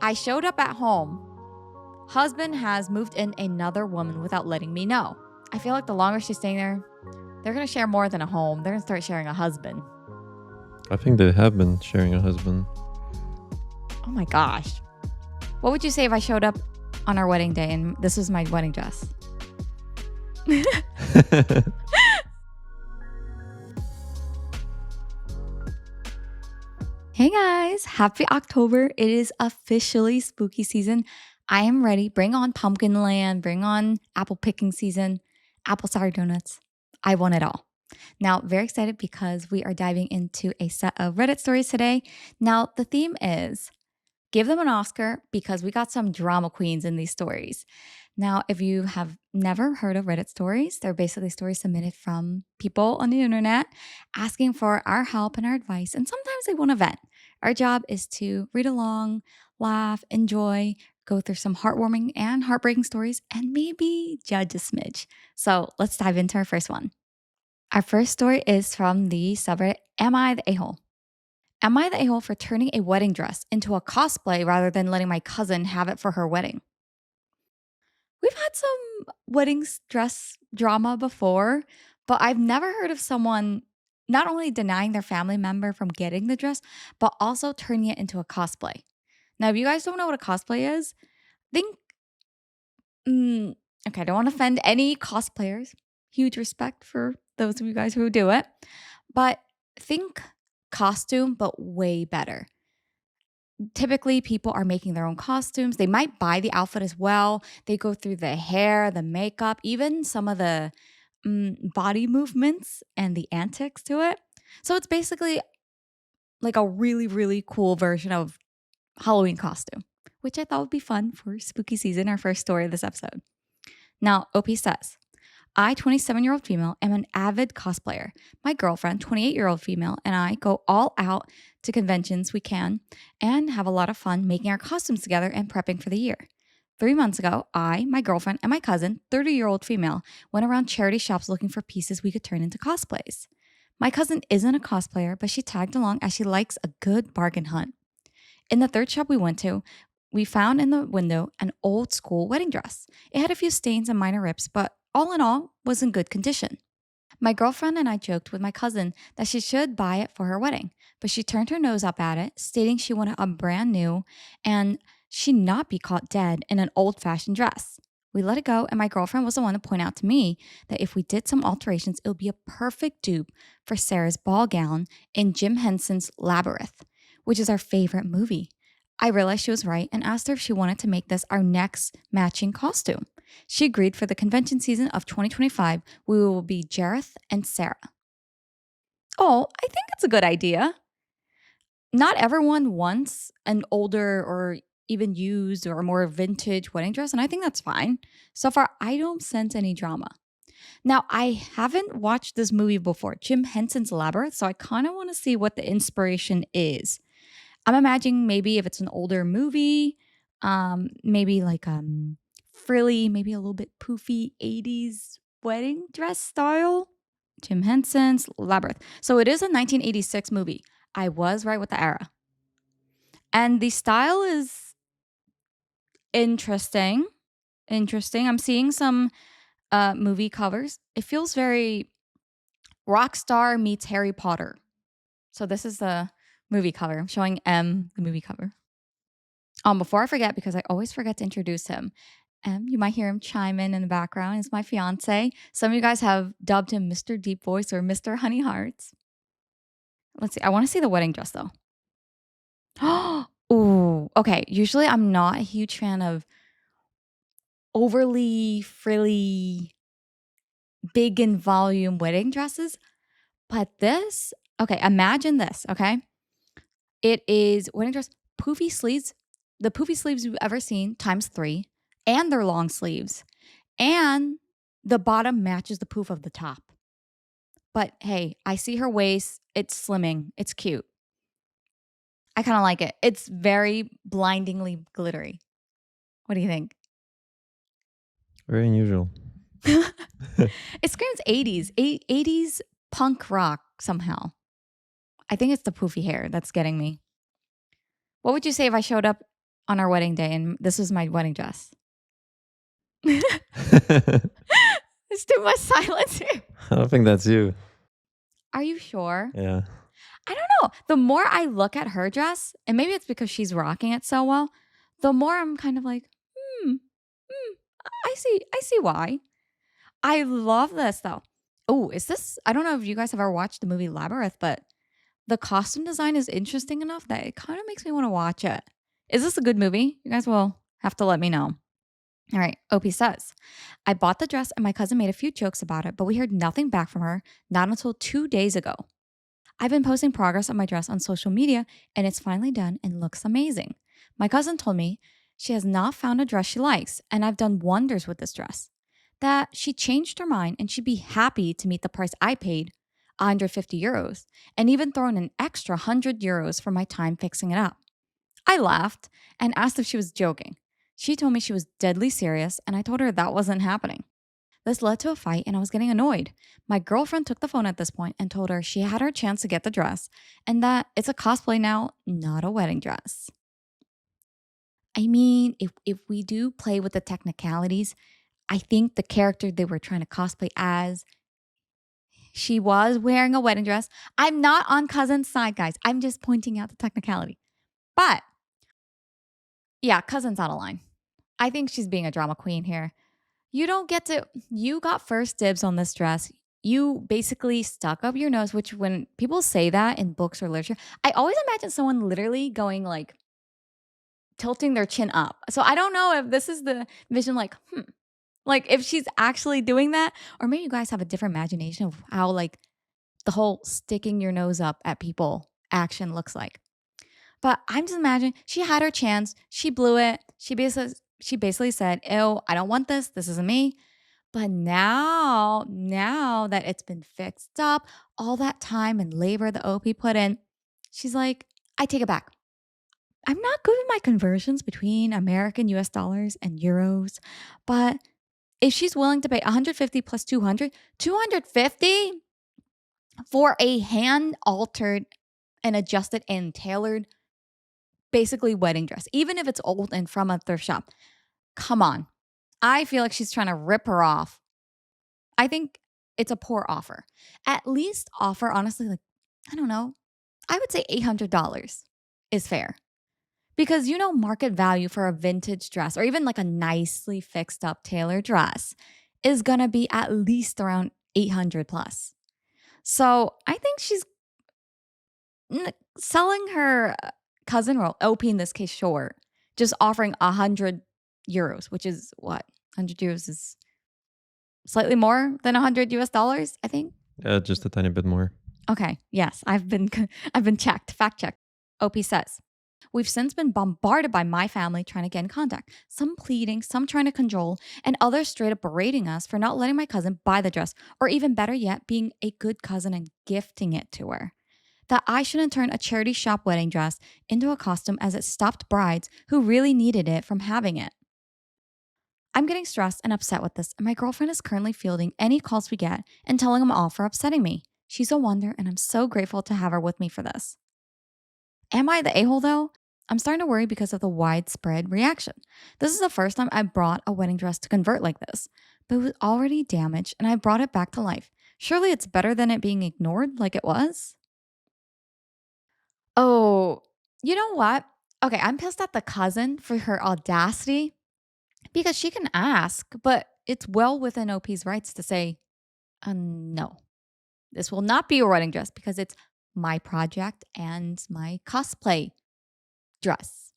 I showed up at home. Husband has moved in another woman without letting me know. I feel like the longer she's staying there, they're going to share more than a home. They're going to start sharing a husband. I think they have been sharing a husband. Oh my gosh. What would you say if I showed up on our wedding day and this was my wedding dress? Hey guys, happy October. It is officially spooky season. I am ready. Bring on pumpkin land, bring on apple picking season, apple cider donuts. I want it all. Now, very excited because we are diving into a set of Reddit stories today. Now, the theme is give them an Oscar because we got some drama queens in these stories. Now, if you have never heard of Reddit stories, they're basically stories submitted from people on the internet asking for our help and our advice. And sometimes they want to vent. Our job is to read along, laugh, enjoy, go through some heartwarming and heartbreaking stories, and maybe judge a smidge. So let's dive into our first one. Our first story is from the subreddit, Am I the A-hole? Am I the a-hole for turning a wedding dress into a cosplay rather than letting my cousin have it for her wedding? We've had some wedding dress drama before, but I've never heard of someone not only denying their family member from getting the dress, but also turning it into a cosplay. Now, if you guys don't know what a cosplay is, think, okay, I don't want to offend any cosplayers. Huge respect for those of you guys who do it. But think costume, but way better. Typically, people are making their own costumes. They might buy the outfit as well. They go through the hair, the makeup, even some of the body movements and the antics to it. So it's basically like a really, really cool version of Halloween costume, which I thought would be fun for spooky season, our first story of this episode. Now, OP says, I, 27-year-old female, am an avid cosplayer. My girlfriend, 28-year-old female, and I go all out to conventions we can and have a lot of fun making our costumes together and prepping for the year. 3 months ago, I, my girlfriend, and my cousin, 30-year-old female, went around charity shops looking for pieces we could turn into cosplays. My cousin isn't a cosplayer, but she tagged along as she likes a good bargain hunt. In the third shop we went to, we found in the window an old school wedding dress. It had a few stains and minor rips, but all in all, was in good condition. My girlfriend and I joked with my cousin that she should buy it for her wedding, but she turned her nose up at it, stating she wanted a brand new and she not be caught dead in an old-fashioned dress. We let it go, and my girlfriend was the one to point out to me that if we did some alterations, it would be a perfect dupe for Sarah's ball gown in Jim Henson's Labyrinth, which is our favorite movie. I realized she was right and asked her if she wanted to make this our next matching costume. She agreed for the convention season of 2025, we will be Jareth and Sarah. Oh, I think it's a good idea. Not everyone wants an older or even used or more vintage wedding dress, and I think that's fine. So far, I don't sense any drama. Now, I haven't watched this movie before, Jim Henson's Labyrinth, so I kind of want to see what the inspiration is. I'm imagining maybe if it's an older movie, maybe like frilly, maybe a little bit poofy 80s wedding dress style. Jim Henson's Labyrinth. So it is a 1986 movie. I was right with the era. And the style is interesting. I'm seeing some movie covers. It feels very Rockstar meets Harry Potter. So this is the movie cover. I'm showing M the movie cover. Before I forget, because I always forget to introduce him, you might hear him chime in the background. He's my fiance. Some of you guys have dubbed him Mr. Deep Voice or Mr. Honey Hearts. Let's see. I want to see the wedding dress though. Ooh, okay. Usually I'm not a huge fan of overly frilly, big in volume wedding dresses. But this, okay, imagine this, okay? It is wedding dress, poofy sleeves, the poofy sleeves you've ever seen times 3, and they're long sleeves. And the bottom matches the poof of the top. But hey, I see her waist. It's slimming. It's cute. I kind of like it. It's very blindingly glittery. What do you think? Very unusual. It screams 80s. 80s punk rock somehow. I think it's the poofy hair that's getting me. What would you say if I showed up on our wedding day, and this was my wedding dress. It's too much silence here. I don't think that's you. Are you sure? Yeah. I don't know. The more I look at her dress, and maybe it's because she's rocking it so well, the more I'm kind of like, hmm, I see why. I love this though. Oh, is this? I don't know if you guys have ever watched the movie Labyrinth, but the costume design is interesting enough that it kind of makes me want to watch it. Is this a good movie? You guys will have to let me know. All right, OP says, I bought the dress and my cousin made a few jokes about it, but we heard nothing back from her, not until 2 days ago. I've been posting progress on my dress on social media and it's finally done and looks amazing. My cousin told me she has not found a dress she likes and I've done wonders with this dress. That she changed her mind and she'd be happy to meet the price I paid, 150 euros, and even throw in an extra 100 euros for my time fixing it up. I laughed and asked if she was joking. She told me she was deadly serious and I told her that wasn't happening. This led to a fight and I was getting annoyed. My girlfriend took the phone at this point and told her she had her chance to get the dress and that it's a cosplay now, not a wedding dress. I mean, if we do play with the technicalities, I think the character they were trying to cosplay as, she was wearing a wedding dress. I'm not on cousin's side, guys. I'm just pointing out the technicality. But yeah, cousin's out of line. I think she's being a drama queen here. You got first dibs on this dress. You basically stuck up your nose, which when people say that in books or literature, I always imagine someone literally going like tilting their chin up. So I don't know if this is the vision like if she's actually doing that, or maybe you guys have a different imagination of how like the whole sticking your nose up at people action looks like. But I'm just imagining she had her chance, she blew it. She basically said, "Ew, I don't want this. This isn't me." But now that it's been fixed up, all that time and labor the OP put in, she's like, "I take it back. I'm not good with my conversions between American US dollars and euros, but if she's willing to pay 150 plus 200, 250 for a hand altered and adjusted and tailored basically wedding dress, even if it's old and from a thrift shop. Come on. I feel like she's trying to rip her off. I think it's a poor offer. At least offer, honestly, like, I don't know, I would say $800 is fair. Because market value for a vintage dress or even like a nicely fixed up tailored dress is going to be at least around 800 plus. So I think she's selling her cousin, well, OP in this case, short, just offering 100 euros, which is what? 100 euros is slightly more than 100 US dollars, I think. Yeah, just a tiny bit more. Okay, yes, I've been I've been checked, fact checked. OP says, we've since been bombarded by my family trying to get in contact, some pleading, some trying to cajole, and others straight up berating us for not letting my cousin buy the dress, or even better yet, being a good cousin and gifting it to her. That I shouldn't turn a charity shop wedding dress into a costume as it stopped brides who really needed it from having it. I'm getting stressed and upset with this, and my girlfriend is currently fielding any calls we get and telling them off for upsetting me. She's a wonder, and I'm so grateful to have her with me for this. Am I the a-hole though? I'm starting to worry because of the widespread reaction. This is the first time I brought a wedding dress to convert like this, but it was already damaged and I brought it back to life. Surely it's better than it being ignored like it was? Oh, you know what? Okay, I'm pissed at the cousin for her audacity because she can ask, but it's well within OP's rights to say, no, this will not be a wedding dress because it's my project and my cosplay dress.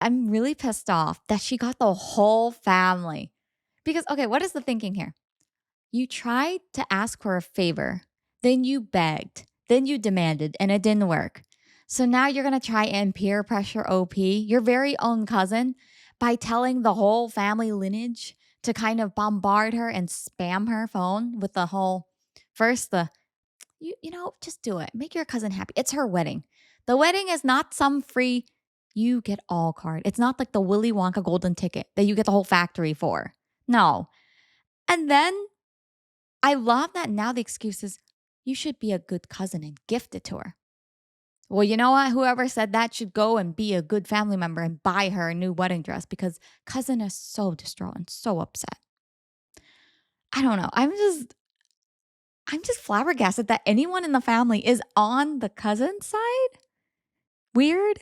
I'm really pissed off that she got the whole family. Because, okay, what is the thinking here? You tried to ask for a favor, then you begged, then you demanded, and it didn't work. So now you're going to try and peer pressure OP, your very own cousin, by telling the whole family lineage to kind of bombard her and spam her phone with the whole first, just do it. Make your cousin happy. It's her wedding. The wedding is not some free you get all card. It's not like the Willy Wonka golden ticket that you get the whole factory for. No. And then I love that now the excuse is you should be a good cousin and gift it to her. Well, you know what? Whoever said that should go and be a good family member and buy her a new wedding dress because cousin is so distraught and so upset. I don't know. I'm just flabbergasted that anyone in the family is on the cousin side. Weird.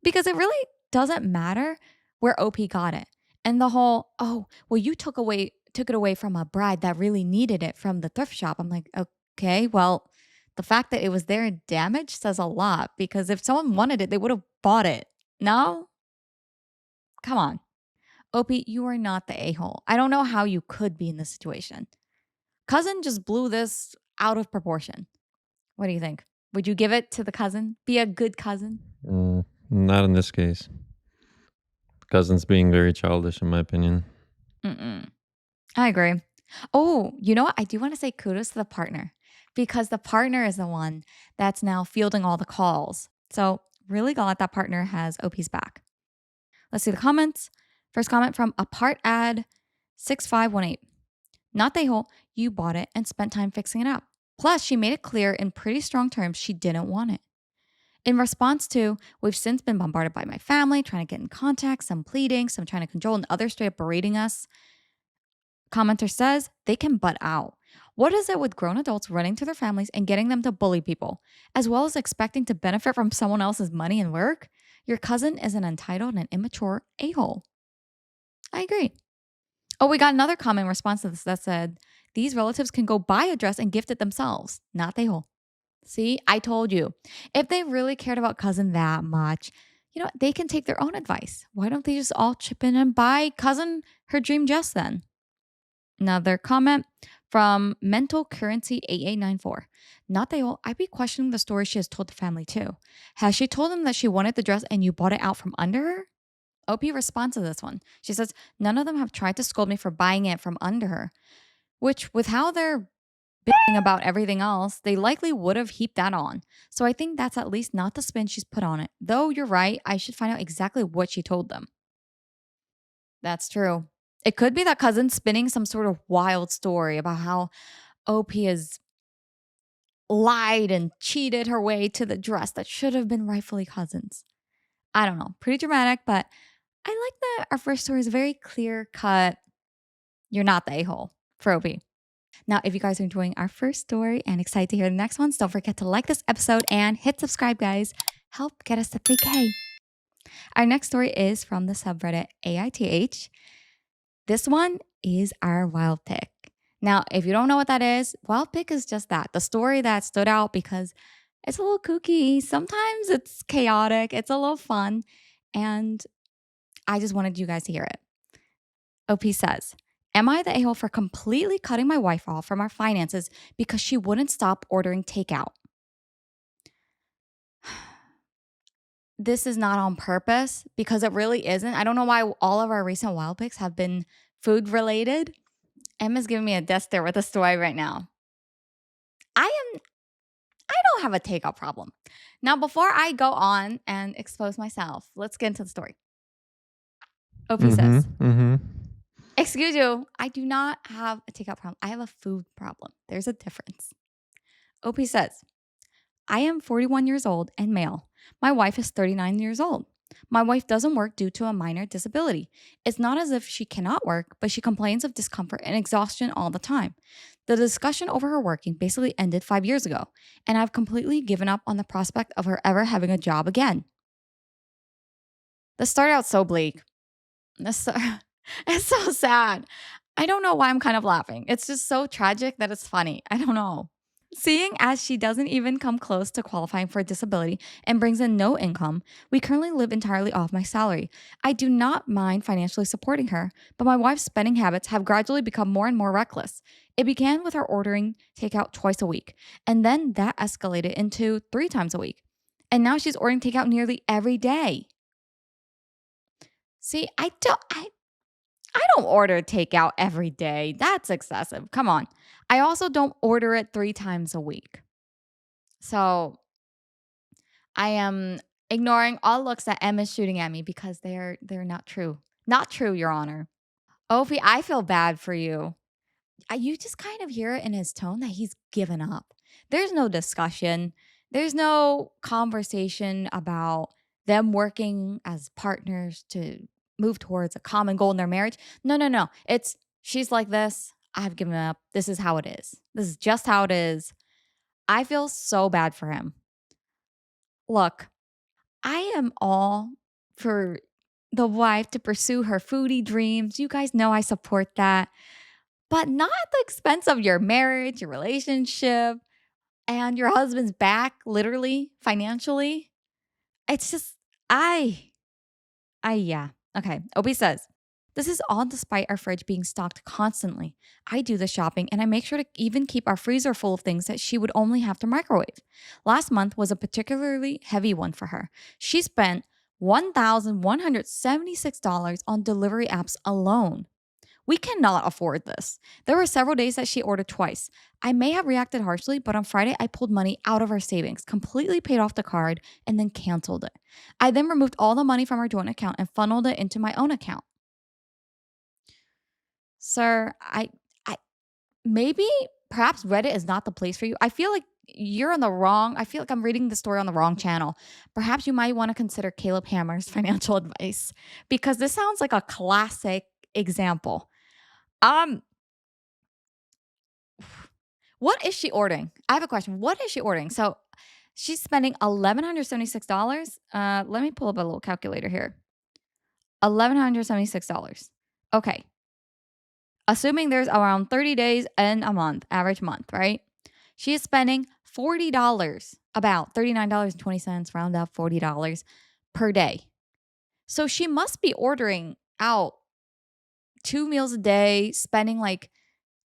Because it really doesn't matter where OP got it. And the whole, oh, well, you took it away from a bride that really needed it from the thrift shop. I'm like, okay, well, the fact that it was there and damaged says a lot because if someone wanted it, they would have bought it. No? Come on. OP, you are not the a-hole. I don't know how you could be in this situation. Cousin just blew this out of proportion. What do you think? Would you give it to the cousin? Be a good cousin? Not in this case. Cousin's being very childish, in my opinion. Mm-mm. I agree. Oh, you know what? I do want to say kudos to the partner because the partner is the one that's now fielding all the calls. So, really glad that partner has OP's back. Let's see the comments. First comment from apart ad 6518. Not the whole, you bought it and spent time fixing it up. Plus, she made it clear in pretty strong terms she didn't want it. In response to, we've since been bombarded by my family trying to get in contact, some pleading, some trying to control, and others straight up berating us. Commenter says they can butt out. What is it with grown adults running to their families and getting them to bully people, as well as expecting to benefit from someone else's money and work? Your cousin is an entitled and immature a-hole. I agree. Oh, we got another comment in response to this that said, these relatives can go buy a dress and gift it themselves, not the a-hole. See, I told you. If they really cared about cousin that much, they can take their own advice. Why don't they just all chip in and buy cousin her dream dress then? Another comment from Mental Currency 8894. Not they all. I'd be questioning the story she has told the family too. Has she told them that she wanted the dress and you bought it out from under her? OP responds to this one. She says, none of them have tried to scold me for buying it from under her, which with how they're bitching about everything else, they likely would have heaped that on. So I think that's at least not the spin she's put on it. Though you're right, I should find out exactly what she told them. That's true. It could be that cousin spinning some sort of wild story about how OP has lied and cheated her way to the dress that should have been rightfully cousins. I don't know. Pretty dramatic, but I like that our first story is very clear cut. You're not the a-hole for OP. Now, if you guys are enjoying our first story and excited to hear the next ones, don't forget to like this episode and hit subscribe, guys. Help get us to 3K. Our next story is from the subreddit aita. This one is our wild pick. Now, if you don't know what that is, wild pick is just that. The story that stood out because it's a little kooky. Sometimes it's chaotic. It's a little fun. And I just wanted you guys to hear it. OP says, am I the a-hole for completely cutting my wife off from our finances because she wouldn't stop ordering takeout? This is not on purpose because it really isn't. I don't know why all of our recent wild picks have been food related. Emma's giving me a death stare with a story right now. I don't have a takeout problem. Now, before I go on and expose myself, let's get into the story. OP says, excuse you, I do not have a takeout problem. I have a food problem. There's a difference. OP says, I am 41 years old and male. My wife is 39 years old. My wife doesn't work due to a minor disability. It's not as if she cannot work, but she complains of discomfort and exhaustion all the time. The discussion over her working basically ended 5 years ago, and I've completely given up on the prospect of her ever having a job again. This started out so bleak. It's so sad. I don't know why I'm kind of laughing. It's just so tragic that it's funny. I don't know. Seeing as she doesn't even come close to qualifying for a disability and brings in no income, we currently live entirely off my salary. I do not mind financially supporting her, but my wife's spending habits have gradually become more and more reckless. It began with her ordering takeout twice a week, and then that escalated into 3 times a week. And now she's ordering takeout nearly every day. See, I don't order takeout every day. That's excessive. Come on. I also don't order it 3 times a week. So I am ignoring all looks that M is shooting at me because they're not true. Not true, Your Honor. Opie, I feel bad for you. You just kind of hear it in his tone that he's given up. There's no discussion. There's no conversation about them working as partners to move towards a common goal in their marriage. No, no, no. It's she's like this. I've given up. This is how it is. This is just how it is. I feel so bad for him. Look, I am all for the wife to pursue her foodie dreams. You guys know I support that, but not at the expense of your marriage, your relationship, and your husband's back, literally, financially. It's just, I, yeah. Okay. Obi says, this is all despite our fridge being stocked constantly. I do the shopping and I make sure to even keep our freezer full of things that she would only have to microwave. Last month was a particularly heavy one for her. She spent $1,176 on delivery apps alone. We cannot afford this. There were several days that she ordered twice. I may have reacted harshly, but on Friday, I pulled money out of our savings, completely paid off the card, and then canceled it. I then removed all the money from our joint account and funneled it into my own account. Sir, I maybe perhaps Reddit is not the place for you. I feel like you're on the wrong. I feel like I'm reading the story on the wrong channel. Perhaps you might want to consider Caleb Hammer's financial advice because this sounds like a classic example. Um, what is she ordering? I have a question. What is she ordering? So she's spending $1,176. Let me pull up a little calculator here. $1,176. Okay. Assuming there's around 30 days in a month, average month, right? She is spending $40, about $39.20, round up $40 per day. So she must be ordering out 2 meals a day, spending like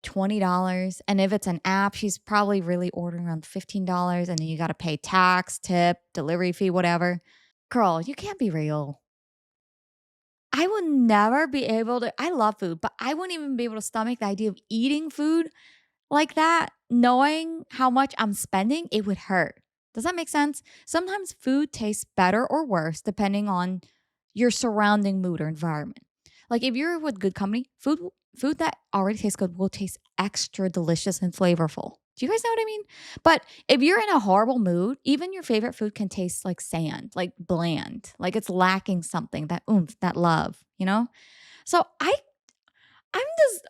$20. And if it's an app, she's probably really ordering around $15. And then you got to pay tax, tip, delivery fee, whatever. Girl, you can't be real. I would never be able to. I love food, but I wouldn't even be able to stomach the idea of eating food like that, knowing how much I'm spending. It would hurt. Does that make sense? Sometimes food tastes better or worse depending on your surrounding mood or environment. Like if you're with good company, food that already tastes good will taste extra delicious and flavorful. Do you guys know what I mean? But if you're in a horrible mood, even your favorite food can taste like sand, like bland, like it's lacking something, that oomph, that love, you know? So I'm just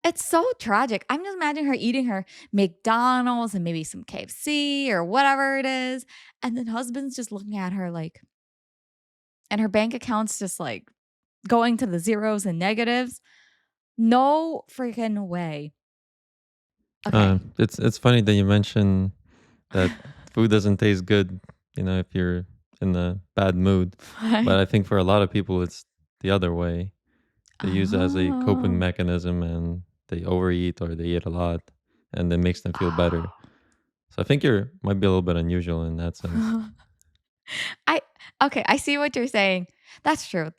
it's so tragic. I'm just imagining her eating her McDonald's and maybe some KFC or whatever it is. And then husband's just looking at her like, and her bank account's just like going to the zeros and negatives. No freaking way. Okay. It's funny that you mentioned that food doesn't taste good, if you're in a bad mood. But What? I think for a lot of people, it's the other way. They use it as a coping Oh. mechanism and they overeat or they eat a lot and it makes them feel better. So I think you're might be a little bit unusual in that sense. Oh. I okay, I see what you're saying. That's true.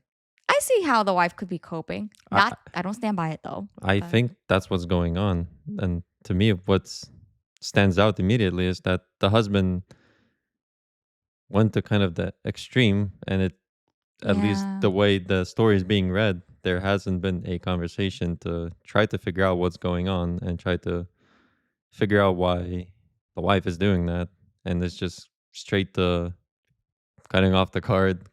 I see how the wife could be coping. I Not I don't stand by it though. I But think that's what's going on. And to me, what's stands out immediately is that the husband went to kind of the extreme and it at least yeah. the way the story is being read, there hasn't been a conversation to try to figure out what's going on and try to figure out why the wife is doing that. And it's just straight to cutting off the card,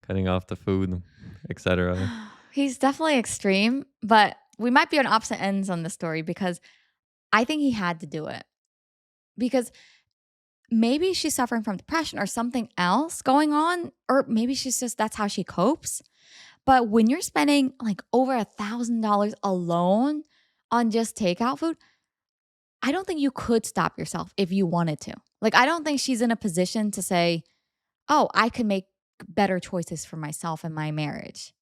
cutting off the food, etc. He's definitely extreme, but we might be on opposite ends on the story because I think he had to do it. Because maybe she's suffering from depression or something else going on, or maybe she's just that's how she copes. But when you're spending like over $1,000 alone on just takeout food, I don't think you could stop yourself if you wanted to. Like, I don't think she's in a position to say, oh, I could make better choices for myself and my marriage.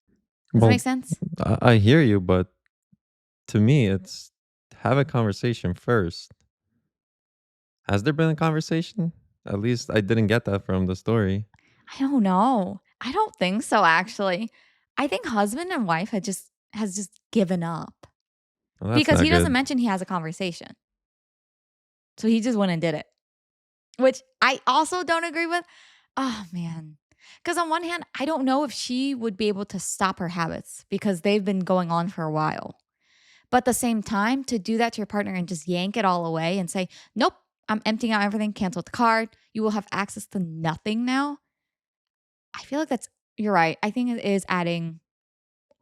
Does that make Well, sense? I hear you, but to me, it's have a conversation first. Has there been a conversation? At least I didn't get that from the story. I don't know. I don't think so, actually. I think husband and wife has just given up Well, that's because not he doesn't good. mention he has a conversation. So he just went and did it, which I also don't agree with. Oh, man. Because on one hand, I don't know if she would be able to stop her habits because they've been going on for a while. But at the same time, to do that to your partner and just yank it all away and say, nope, I'm emptying out everything, cancel the card. You will have access to nothing now. I feel like you're right. I think it is adding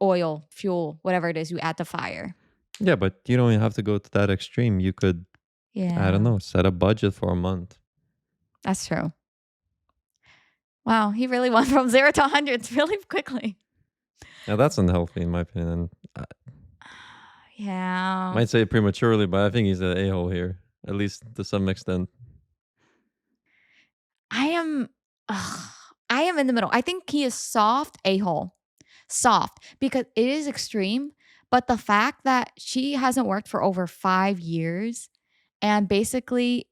oil, fuel, whatever it is you add to fire. Yeah, but you don't have to go to that extreme. You could, I don't Yeah, know, set a budget for a month. that's true. Wow, he really went from 0 to hundreds really quickly. Now that's unhealthy in my opinion. I Yeah. might say it prematurely, but I think he's an a-hole here, at least to some extent. I am ugh, I am in the middle. I think he is soft a-hole. Soft because it is extreme, but the fact that she hasn't worked for over 5 years and basically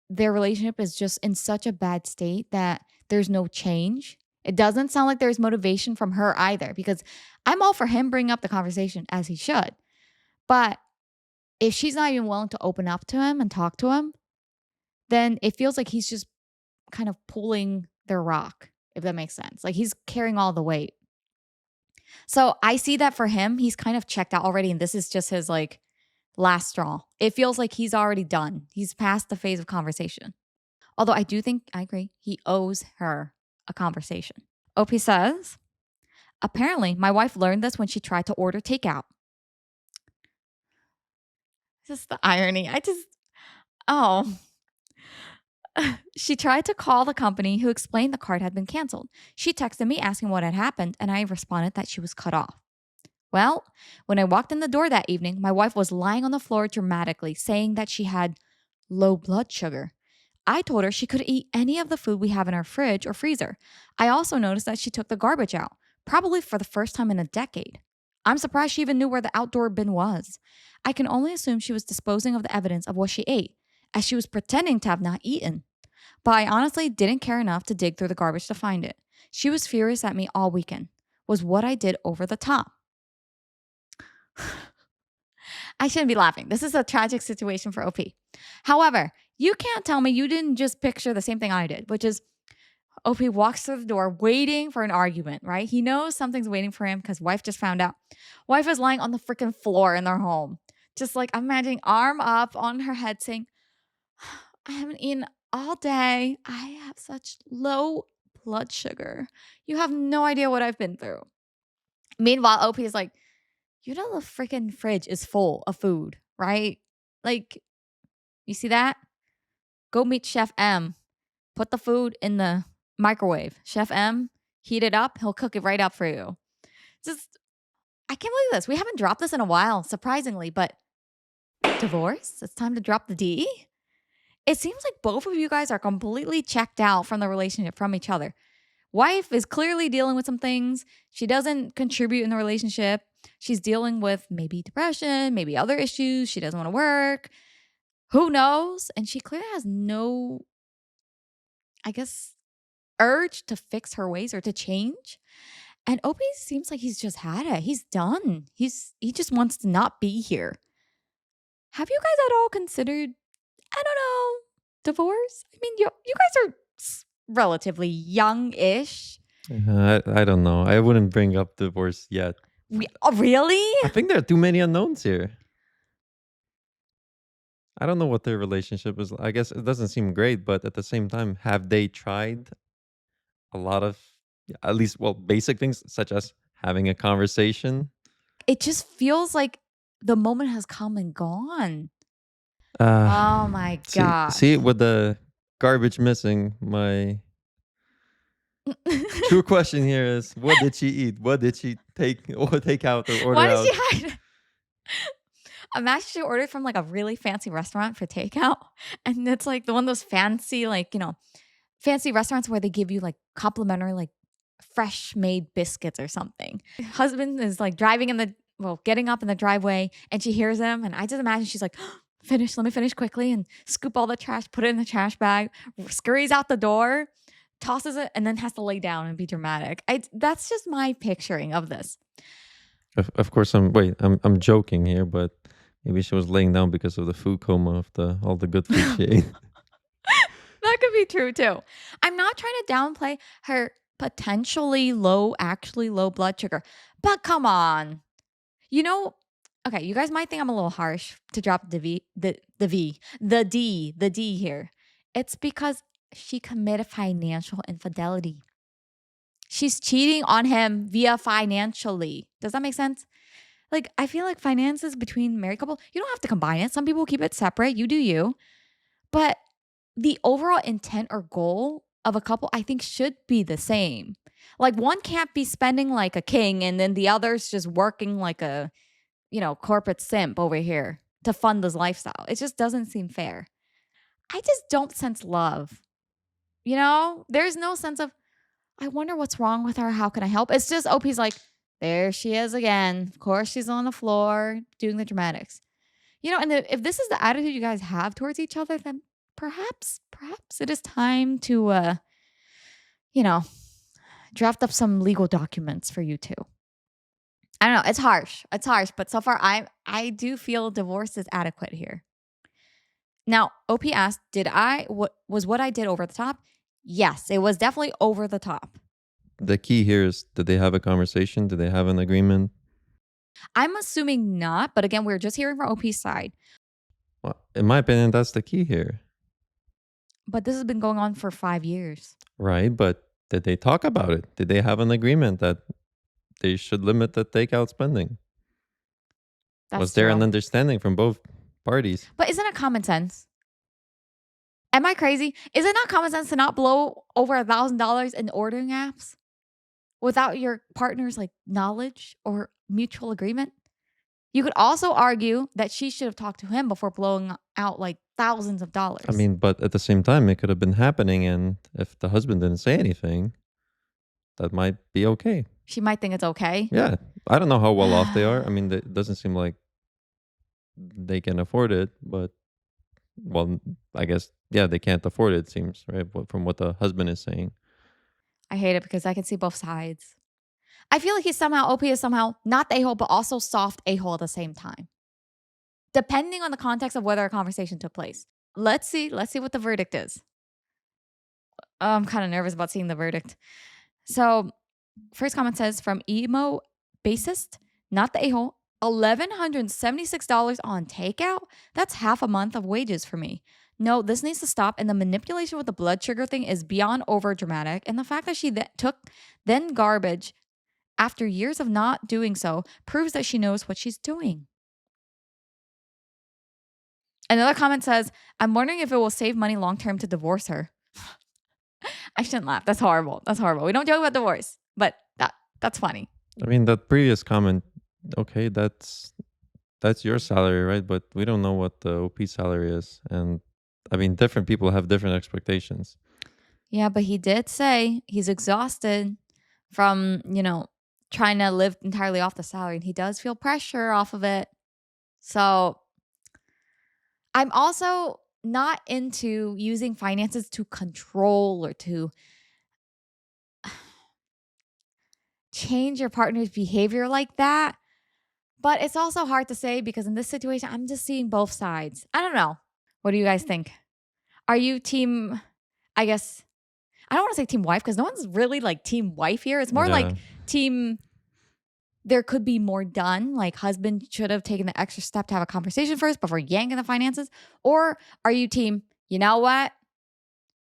their relationship is just in such a bad state that there's no change. It doesn't sound like there's motivation from her either because I'm all for him bringing up the conversation as he should. But if she's not even willing to open up to him and talk to him, then it feels like he's just kind of pulling their rock, if that makes sense. Like he's carrying all the weight. So I see that for him, he's kind of checked out already. And this is just his like last straw. It feels like he's already done. He's past the phase of conversation. Although I do think, I agree, he owes her a conversation. OP says, apparently my wife learned this when she tried to order takeout. Just the irony. Oh. She tried to call the company who explained the card had been canceled. She texted me asking what had happened, and I responded that she was cut off. Well, when I walked in the door that evening, my wife was lying on the floor dramatically, saying that she had low blood sugar. I told her she could eat any of the food we have in our fridge or freezer. I also noticed that she took the garbage out, probably for the first time in a decade. I'm surprised she even knew where the outdoor bin was. I can only assume she was disposing of the evidence of what she ate, as she was pretending to have not eaten. But I honestly didn't care enough to dig through the garbage to find it. She was furious at me all weekend. Was what I did over the top? I shouldn't be laughing. This is a tragic situation for OP. However, you can't tell me you didn't just picture the same thing I did, which is OP walks through the door waiting for an argument, right? He knows something's waiting for him because wife just found out. Wife is lying on the freaking floor in their home. Just like I'm imagining arm up on her head saying, I haven't eaten all day. I have such low blood sugar. You have no idea what I've been through. Meanwhile, OP is like, you know, the freaking fridge is full of food, right? Like, you see that? Go meet Chef M. Put the food in the microwave. Chef M, heat it up. He'll cook it right up for you. Just, I can't believe this. We haven't dropped this in a while, surprisingly, but divorce? It's time to drop the D? It seems like both of you guys are completely checked out from the relationship, from each other. Wife is clearly dealing with some things. She doesn't contribute in the relationship. She's dealing with maybe depression, maybe other issues. She doesn't want to work. Who knows? And she clearly has no, I guess, urge to fix her ways or to change. And Opie seems like he's just had it. He's done. He just wants to not be here. Have you guys at all considered, I don't know, divorce? I mean, you guys are relatively young-ish. I don't know. I wouldn't bring up divorce yet. Really? I think there are too many unknowns here. I don't know what their relationship is. I guess it doesn't seem great, but at the same time, have they tried a lot of, at least, well, basic things such as having a conversation? It just feels like the moment has come and gone. Uh, Oh my see, gosh. with the garbage missing, my true question here is: what did she eat? What did she take out or order Why did out? she hide? Imagine she ordered from like a really fancy restaurant for takeout. And it's like the one of those fancy, like, fancy restaurants where they give you like complimentary, like fresh made biscuits or something. Husband is like getting up in the driveway and she hears him. And I just imagine she's like, let me finish quickly and scoop all the trash, put it in the trash bag, scurries out the door, tosses it, and then has to lay down and be dramatic. That's just my picturing of this. Of course, I'm joking here, but maybe she was laying down because of the food coma of all the good food she ate. That could be true too. I'm not trying to downplay her potentially actually low blood sugar, but come on. You know, Okay, you guys might think I'm a little harsh to drop the D here. It's because she committed financial infidelity. She's cheating on him via financially. Does that make sense? Like, I feel like finances between married couple, you don't have to combine it. Some people keep it separate. You do you. But the overall intent or goal of a couple, I think, should be the same. Like, one can't be spending like a king and then the other's just working like a, corporate simp over here to fund this lifestyle. It just doesn't seem fair. I just don't sense love. There's no sense of, I wonder what's wrong with her. How can I help? It's just OP's like, there she is again. Of course, she's on the floor doing the dramatics. And if this is the attitude you guys have towards each other, then perhaps it is time to, you know, draft up some legal documents for you two. I don't know. It's harsh. But so far, I do feel divorce is adequate here. Now, OP asked, was what I did over the top? Yes, it was definitely over the top. The key here is, did they have a conversation? Did they have an agreement? I'm assuming not, but again, we're just hearing from OP's side. Well, in my opinion, that's the key here. But this has been going on for 5 years. Right, but did they talk about it? Did they have an agreement that they should limit the takeout spending? Was there an understanding from both parties? But isn't it common sense? Am I crazy? Is it not common sense to not blow over $1,000 in ordering apps without your partner's knowledge or mutual agreement? You could also argue that she should have talked to him before blowing out thousands of dollars. I mean, but at the same time, it could have been happening, and if the husband didn't say anything, that might be okay. She might think it's okay. Yeah. I don't know how well off they are. I mean, it doesn't seem like they can afford it, but, well, I guess, yeah, they can't afford it seems, right? From what the husband is saying. I hate it because I can see both sides. I feel like OP is somehow not the a-hole, but also soft a-hole at the same time. Depending on the context of whether a conversation took place. Let's see what the verdict is. I'm kind of nervous about seeing the verdict. So, first comment says from emo bassist, not the a-hole, $1,176 on takeout? That's half a month of wages for me. No, this needs to stop. And the manipulation with the blood sugar thing is beyond over dramatic. And the fact that she took garbage after years of not doing so proves that she knows what she's doing. Another comment says, I'm wondering if it will save money long term to divorce her. I shouldn't laugh. That's horrible. We don't joke about divorce, but that's funny. I mean, that previous comment, okay, that's your salary, right? But we don't know what the OP salary is. And I mean, different people have different expectations. Yeah, but he did say he's exhausted from, trying to live entirely off the salary. And he does feel pressure off of it. So I'm also not into using finances to control or to change your partner's behavior like that. But it's also hard to say because in this situation, I'm just seeing both sides. I don't know. What do you guys think? Are you team, I guess, I don't want to say team wife because no one's really team wife here. It's more like team, there could be more done. Like husband should have taken the extra step to have a conversation first before yanking the finances. Or are you team, you know what?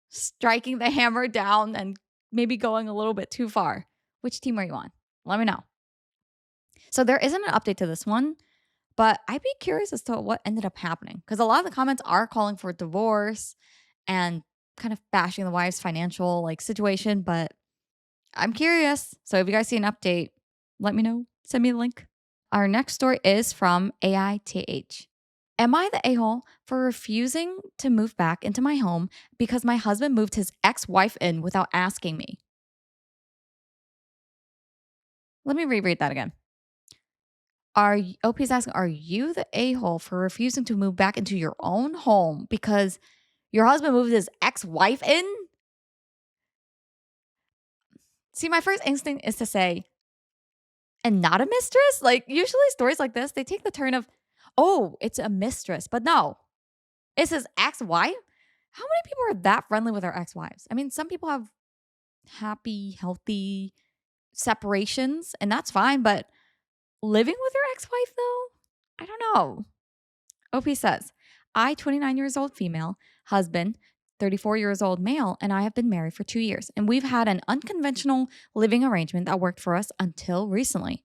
Striking the hammer down and maybe going a little bit too far. Which team are you on? Let me know. So there isn't an update to this one, but I'd be curious as to what ended up happening because a lot of the comments are calling for divorce and kind of bashing the wife's financial situation, but I'm curious. So if you guys see an update, let me know. Send me a link. Our next story is from AITH. Am I the a-hole for refusing to move back into my home because my husband moved his ex-wife in without asking me? Let me reread that again. OP's asking, are you the a-hole for refusing to move back into your own home because your husband moved his ex-wife in? See, my first instinct is to say, and not a mistress? Usually stories like this, they take the turn of, oh, it's a mistress. But no, it's his ex-wife. How many people are that friendly with their ex-wives? I mean, some people have happy, healthy separations, and that's fine. But living with your ex-wife, though? I don't know. OP says, I, 29 years old female, husband, 34 years old male, and I have been married for 2 years, and we've had an unconventional living arrangement that worked for us until recently.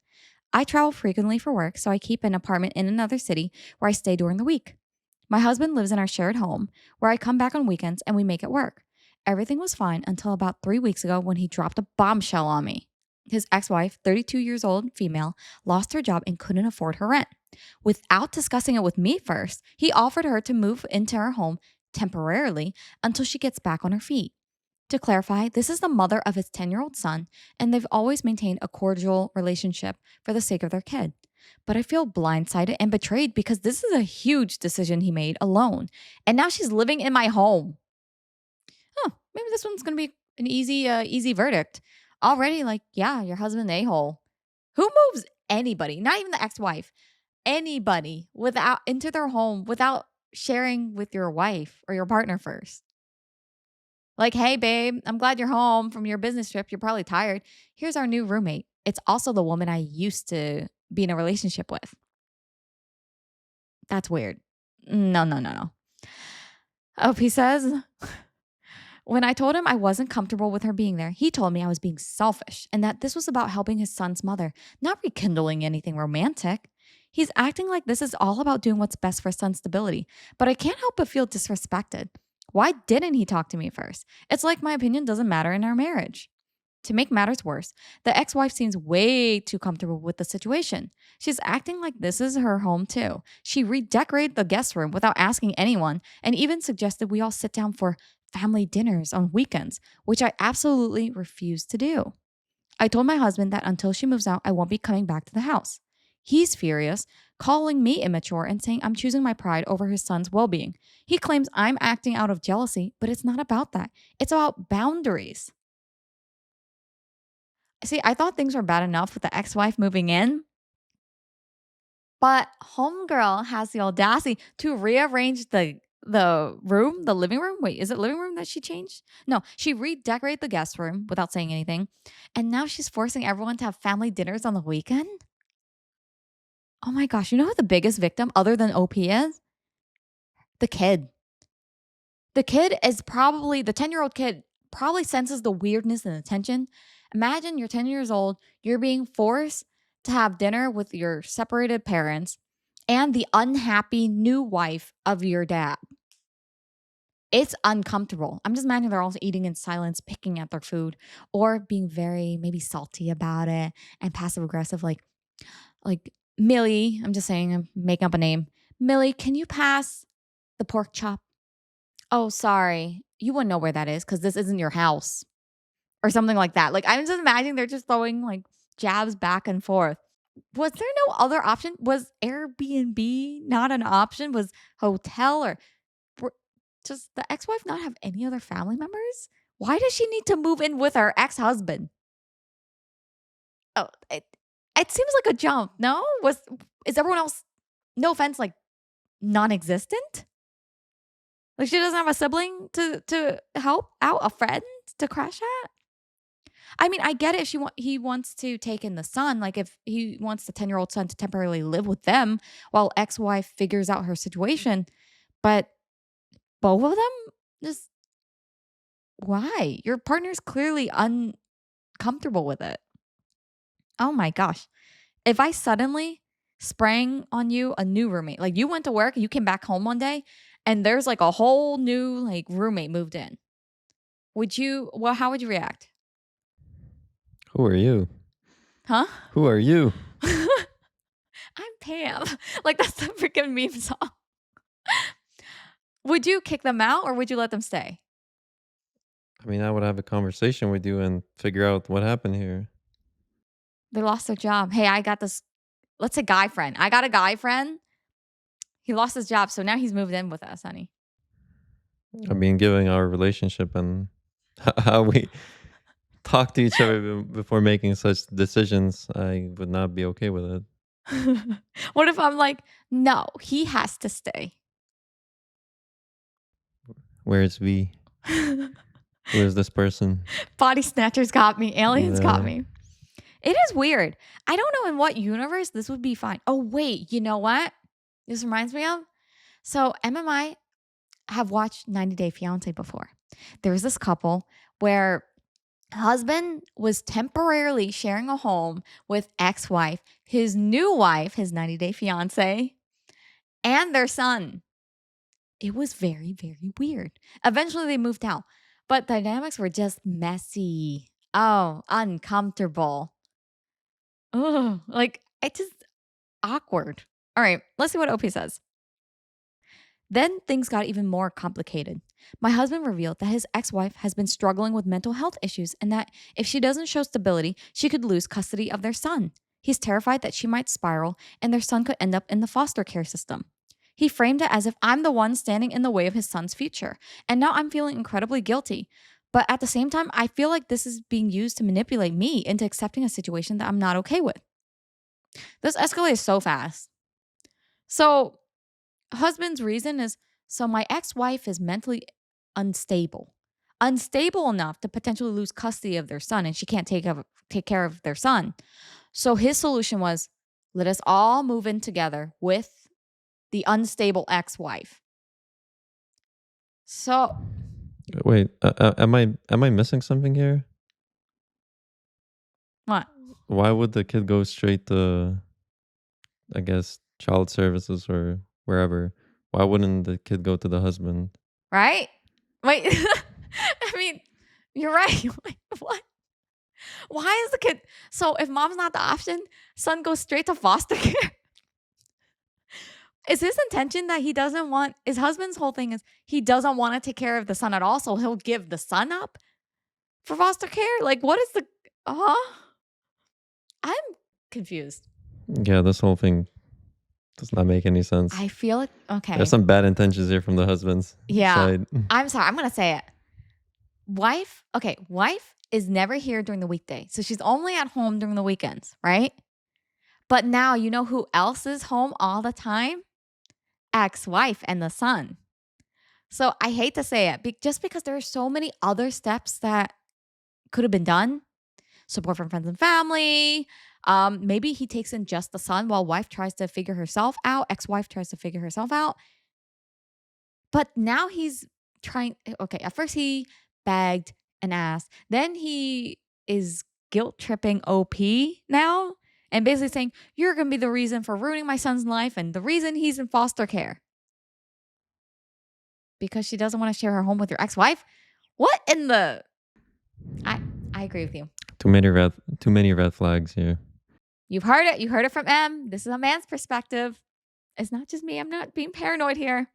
I travel frequently for work, so I keep an apartment in another city where I stay during the week. My husband lives in our shared home, where I come back on weekends and we make it work. Everything was fine until about 3 weeks ago when he dropped a bombshell on me. His ex wife, 32 years old, female, lost her job and couldn't afford her rent. Without discussing it with me first, he offered her to move into our home temporarily until she gets back on her feet. To clarify, this is the mother of his 10-year-old son, and they've always maintained a cordial relationship for the sake of their kid. But I feel blindsided and betrayed because this is a huge decision he made alone. And now she's living in my home. Oh, maybe this one's going to be an easy verdict. Already, like, yeah, your husband a-hole. Who moves anybody, not even the ex-wife, anybody without into their home without sharing with your wife or your partner first? Like, hey, babe, I'm glad you're home from your business trip. You're probably tired. Here's our new roommate. It's also the woman I used to be in a relationship with. That's weird. No, no, no, no. OP says, when I told him I wasn't comfortable with her being there, he told me I was being selfish and that this was about helping his son's mother, not rekindling anything romantic. He's acting like this is all about doing what's best for his son's stability, but I can't help but feel disrespected. Why didn't he talk to me first? It's like my opinion doesn't matter in our marriage. To make matters worse, the ex wife seems way too comfortable with the situation. She's acting like this is her home too. She redecorated the guest room without asking anyone and even suggested we all sit down for family dinners on weekends, which I absolutely refuse to do. I told my husband that until she moves out, I won't be coming back to the house. He's furious, calling me immature and saying I'm choosing my pride over his son's well being. He claims I'm acting out of jealousy, but it's not about that. It's about boundaries. See, I thought things were bad enough with the ex wife moving in, but Homegirl has the audacity to rearrange the room, the living room. Wait, is it living room that she changed? No, she redecorated the guest room without saying anything. And now she's forcing everyone to have family dinners on the weekend. Oh my gosh, you know who the biggest victim other than OP is? The kid. The kid is probably the 10-year-old kid probably senses the weirdness and the tension. Imagine you're 10 years old, you're being forced to have dinner with your separated parents and the unhappy new wife of your dad. It's uncomfortable. I'm just imagining they're all eating in silence, picking at their food, or being very maybe salty about it and passive aggressive, like Millie. I'm just saying, I'm making up a name. Millie, can you pass the pork chop? Oh, sorry. You wouldn't know where that is because this isn't your house or something like that. Like, I'm just imagining they're just throwing like jabs back and forth. Was there no other option? Was Airbnb not an option? Was hotel or were- does the ex wife not have any other family members? Why does she need to move in with her ex husband? Oh, it seems like a jump. No, is everyone else? No offense, like non-existent. Like she doesn't have a sibling to help out, a friend to crash at. I mean, I get it if he wants to take in the son, like if he wants the 10-year-old son to temporarily live with them while ex-wife figures out her situation, but both of them just why? Your partner's clearly uncomfortable with it. Oh my gosh. If I suddenly sprang on you a new roommate, like you went to work, you came back home one day and there's like a whole new like roommate moved in. How would you react? Who are you? Huh? Who are you? I'm Pam. Like that's the freaking meme song. Would you kick them out or would you let them stay? I mean, I would have a conversation with you and figure out what happened here. They lost their job. Hey, I got this. Let's say guy friend. I got a guy friend. He lost his job, so now he's moved in with us, honey. I mean, given our relationship and how we talk to each other before making such decisions, I would not be okay with it. What if I'm like, no, he has to stay? Where's V? Where's this person? Body snatchers got me. Aliens got Yeah. me. It is weird. I don't know in what universe this would be fine. Oh, wait, you know what? this reminds me of? So Em and I have watched 90 Day Fiance before. There was this couple where husband was temporarily sharing a home with ex-wife, his new wife, his 90 Day Fiance, and their son. It was very, very weird. Eventually they moved out, but dynamics were just messy. Oh, uncomfortable. Oh, like it just awkward. All right, let's see what OP says. Then things got even more complicated. My husband revealed that his ex wife has been struggling with mental health issues and that if she doesn't show stability, she could lose custody of their son. He's terrified that she might spiral and their son could end up in the foster care system. He framed it as if I'm the one standing in the way of his son's future, and now I'm feeling incredibly guilty. But at the same time, I feel like this is being used to manipulate me into accepting a situation that I'm not okay with. This escalates so fast. So husband's reason is so my ex-wife is mentally unstable. Unstable enough to potentially lose custody of their son and she can't take care of their son. So his solution was let us all move in together with the unstable ex-wife. So Wait, am I missing something here? what? Why would the kid go straight to, I guess, child services or wherever? Why wouldn't the kid go to the husband? Right? Wait. I mean, you're right. Wait, what? Why is the kid so if mom's not the option, son goes straight to foster care? Is his intention that he doesn't want his husband's whole thing is he doesn't want to take care of the son at all, so he'll give the son up for foster care? Like, what is the I'm confused. Yeah, this whole thing does not make any sense. I feel it. Okay. There's some bad intentions here from the husband's Yeah. side. I'm sorry. I'm gonna say it. Wife is never here during the weekday. So she's only at home during the weekends, right? But now you know who else is home all the time? Ex-wife and the son. So I hate to say it, just because there are so many other steps that could have been done. Support from friends and family. Maybe he takes in just the son while wife tries to figure herself out. Ex-wife tries to figure herself out. But now he's trying. Okay, at first he begged and asked. Then he is guilt tripping OP now and basically saying, you're going to be the reason for ruining my son's life and the reason he's in foster care. Because she doesn't want to share her home with your ex-wife? What in the I agree with you. Too many red flags here. You've heard it. You heard it from M. This is a man's perspective. It's not just me. I'm not being paranoid here.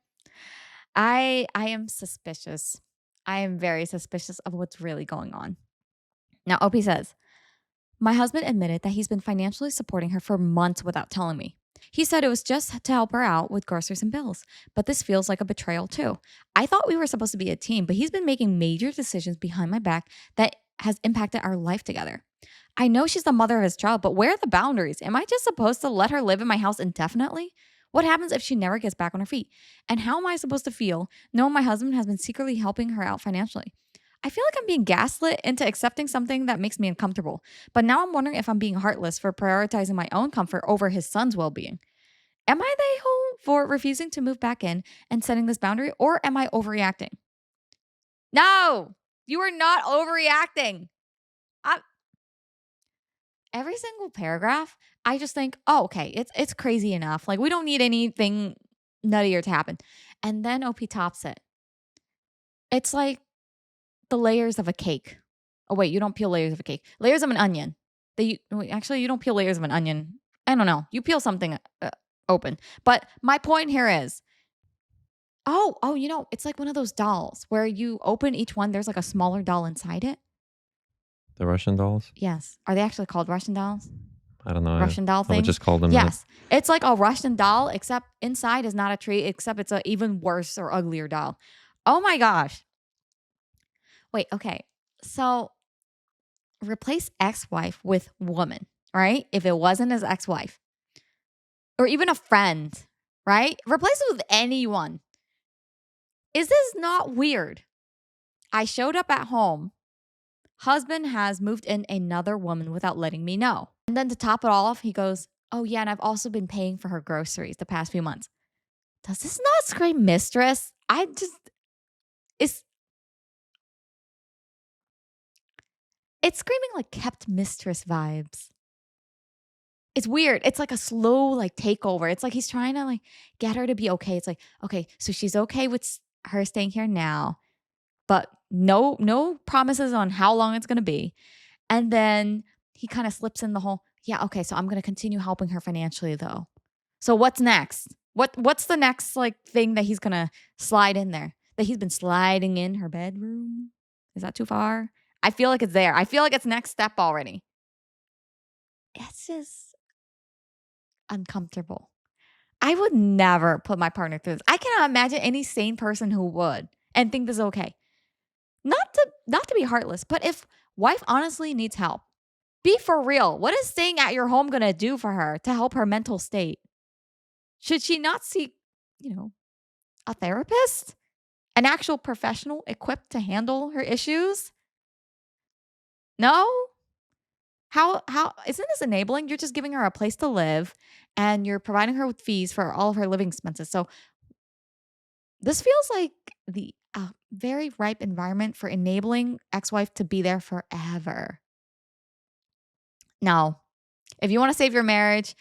I am suspicious. I am very suspicious of what's really going on. Now, OP says, my husband admitted that he's been financially supporting her for months without telling me. He said it was just to help her out with groceries and bills, but this feels like a betrayal too. I thought we were supposed to be a team, but he's been making major decisions behind my back that has impacted our life together. I know she's the mother of his child, but where are the boundaries? Am I just supposed to let her live in my house indefinitely? What happens if she never gets back on her feet? And how am I supposed to feel knowing my husband has been secretly helping her out financially? I feel like I'm being gaslit into accepting something that makes me uncomfortable. But now I'm wondering if I'm being heartless for prioritizing my own comfort over his son's well-being. Am I the a-hole for refusing to move back in and setting this boundary, or am I overreacting? No, you are not overreacting. Every single paragraph, I just think, oh, okay, it's crazy enough. Like, we don't need anything nuttier to happen. And then OP tops it. It's like the layers of a cake. Oh, wait, you don't peel layers of a cake. Layers of an onion. Actually, you don't peel layers of an onion. I don't know. You peel something open. But my point here is, it's like one of those dolls where you open each one. There's like a smaller doll inside it. The Russian dolls? Yes. Are they actually called Russian dolls? I don't know. Russian doll I thing? would just call them Yes. It's like a Russian doll, except inside is not a tree, except it's an even worse or uglier doll. Oh my gosh. Wait, okay. So replace ex-wife with woman, right? If it wasn't his ex-wife. Or even a friend, right? Replace it with anyone. Is this not weird? I showed up at home. Husband has moved in another woman without letting me know. And then to top it all off, he goes, oh yeah, and I've also been paying for her groceries the past few months. Does this not scream mistress? It's it's screaming like kept mistress vibes. It's weird. It's like a slow like takeover. It's like he's trying to like get her to be okay. It's like, okay, so she's okay with her staying here now, but no promises on how long it's going to be. And then he kind of slips in the whole, yeah, okay, so I'm going to continue helping her financially though. So what's next? What's the next like thing that he's going to slide in there? That he's been sliding in her bedroom? Is that too far? I feel like it's there. I feel like it's next step already. It's just uncomfortable. I would never put my partner through this. I cannot imagine any sane person who would and think this is okay. Not to be heartless, but if wife honestly needs help, be for real. What is staying at your home going to do for her to help her mental state? Should she not seek, a therapist? An actual professional equipped to handle her issues? No? How isn't this enabling? You're just giving her a place to live and you're providing her with fees for all of her living expenses. So this feels like the very ripe environment for enabling ex-wife to be there forever. Now, if you want to save your marriage,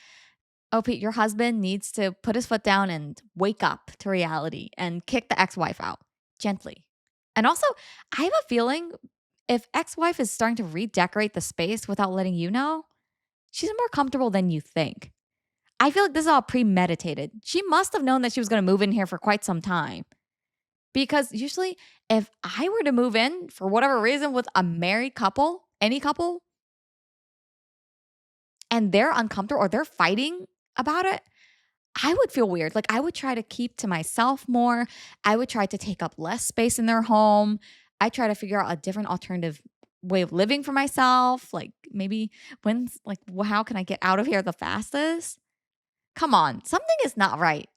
Pete, your husband needs to put his foot down and wake up to reality and kick the ex-wife out gently. And also, I have a feeling if ex-wife is starting to redecorate the space without letting you know, she's more comfortable than you think. I feel like this is all premeditated. She must have known that she was going to move in here for quite some time. Because usually, if I were to move in for whatever reason with a married couple, any couple, and they're uncomfortable or they're fighting about it, I would feel weird. Like I would try to keep to myself more. I would try to take up less space in their home. I try to figure out a different alternative way of living for myself. Like maybe how can I get out of here the fastest? Come on, something is not right.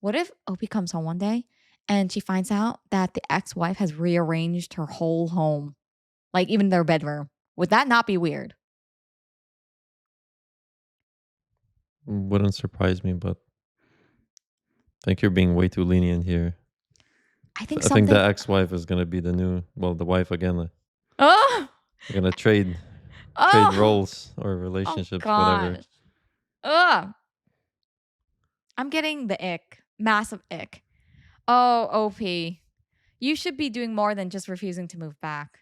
What if Opie comes home one day and she finds out that the ex-wife has rearranged her whole home, like even their bedroom? Would that not be weird? Wouldn't surprise me, but I think you're being way too lenient here. I think I think the something. ex-wife is gonna be the wife again. Oh, They're gonna trade oh, roles or oh relationships, whatever. gosh. Ugh. I'm getting the ick, massive ick. Oh, OP, you should be doing more than just refusing to move back.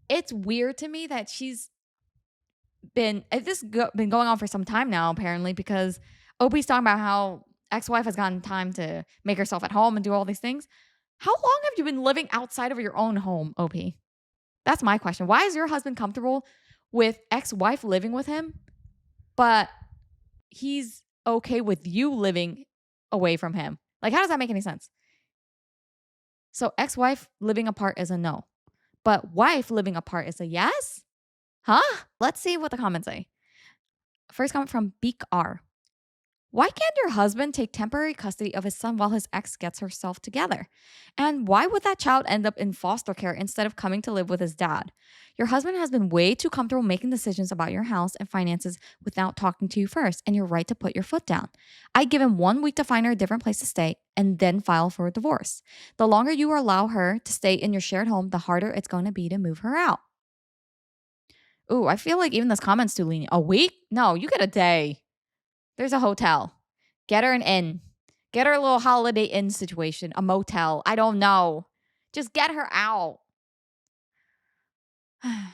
It's weird to me that been going on for some time now, apparently, because OP's talking about how ex-wife has gotten time to make herself at home and do all these things. How long have you been living outside of your own home, OP? That's my question. Why is your husband comfortable with ex-wife living with him, but he's okay with you living away from him? Like, how does that make any sense? So ex-wife living apart is a no, but wife living apart is a yes? Huh? Let's see what the comments say. First comment from Beak R. Why can't your husband take temporary custody of his son while his ex gets herself together? And why would that child end up in foster care instead of coming to live with his dad? Your husband has been way too comfortable making decisions about your house and finances without talking to you first, and you're right to put your foot down. I'd give him 1 week to find her a different place to stay and then file for a divorce. The longer you allow her to stay in your shared home, the harder it's going to be to move her out. Ooh, I feel like even this comment's too lenient. A week? No, you get a day. There's a hotel. Get her an inn. Get her a little Holiday Inn situation, a motel. I don't know. Just get her out. I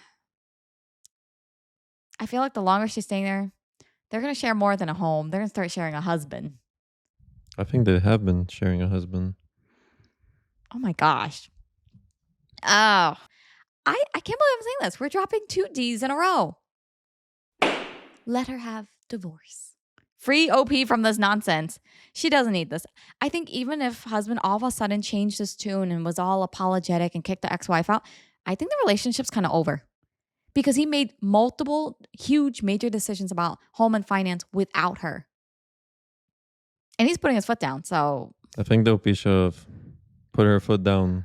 feel like the longer she's staying there, they're going to share more than a home. They're going to start sharing a husband. I think they have been sharing a husband. Oh my gosh. Oh, I can't believe I'm saying this. We're dropping 2 D's in a row. Let her have divorce. Free OP from this nonsense. She doesn't need this. I think even if husband all of a sudden changed his tune and was all apologetic and kicked the ex-wife out, I think the relationship's kind of over. Because he made multiple huge major decisions about home and finance without her. And he's putting his foot down. So I think Dopey should have put her foot down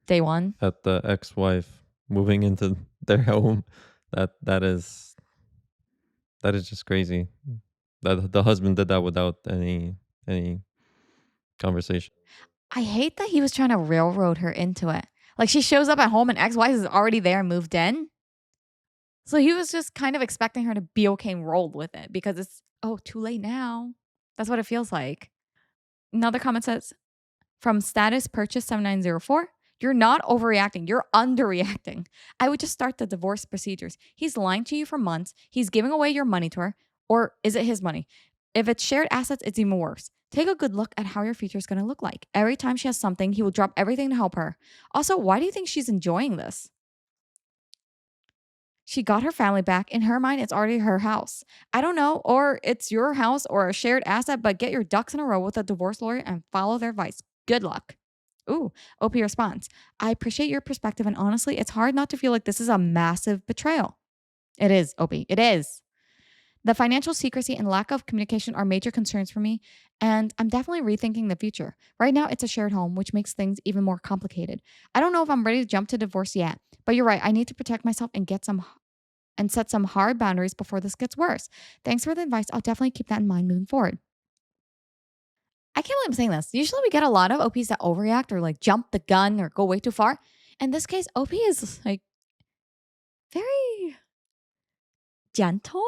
day one. at the ex-wife moving into their home. That is just crazy. That the husband did that without any conversation. I hate that he was trying to railroad her into it. Like she shows up at home and ex-wife is already there and moved in. So he was just kind of expecting her to be okay and roll with it because it's, oh, too late now. That's what it feels like. Another comment says, from status purchase 7904, you're not overreacting. You're underreacting. I would just start the divorce procedures. He's lying to you for months. He's giving away your money to her. Or is it his money? If it's shared assets, it's even worse. Take a good look at how your future is going to look like. Every time she has something, he will drop everything to help her. Also, why do you think she's enjoying this? She got her family back. In her mind, it's already her house. I don't know, or it's your house or a shared asset, but get your ducks in a row with a divorce lawyer and follow their advice. Good luck. Ooh, OP response. I appreciate your perspective, and honestly, it's hard not to feel like this is a massive betrayal. It is, OP. It is. The financial secrecy and lack of communication are major concerns for me, and I'm definitely rethinking the future. Right now, it's a shared home, which makes things even more complicated. I don't know if I'm ready to jump to divorce yet, but you're right. I need to protect myself and get some and set some hard boundaries before this gets worse. Thanks for the advice. I'll definitely keep that in mind moving forward. I can't believe I'm saying this. Usually we get a lot of OPs that overreact or like jump the gun or go way too far. In this case, OP is like very gentle.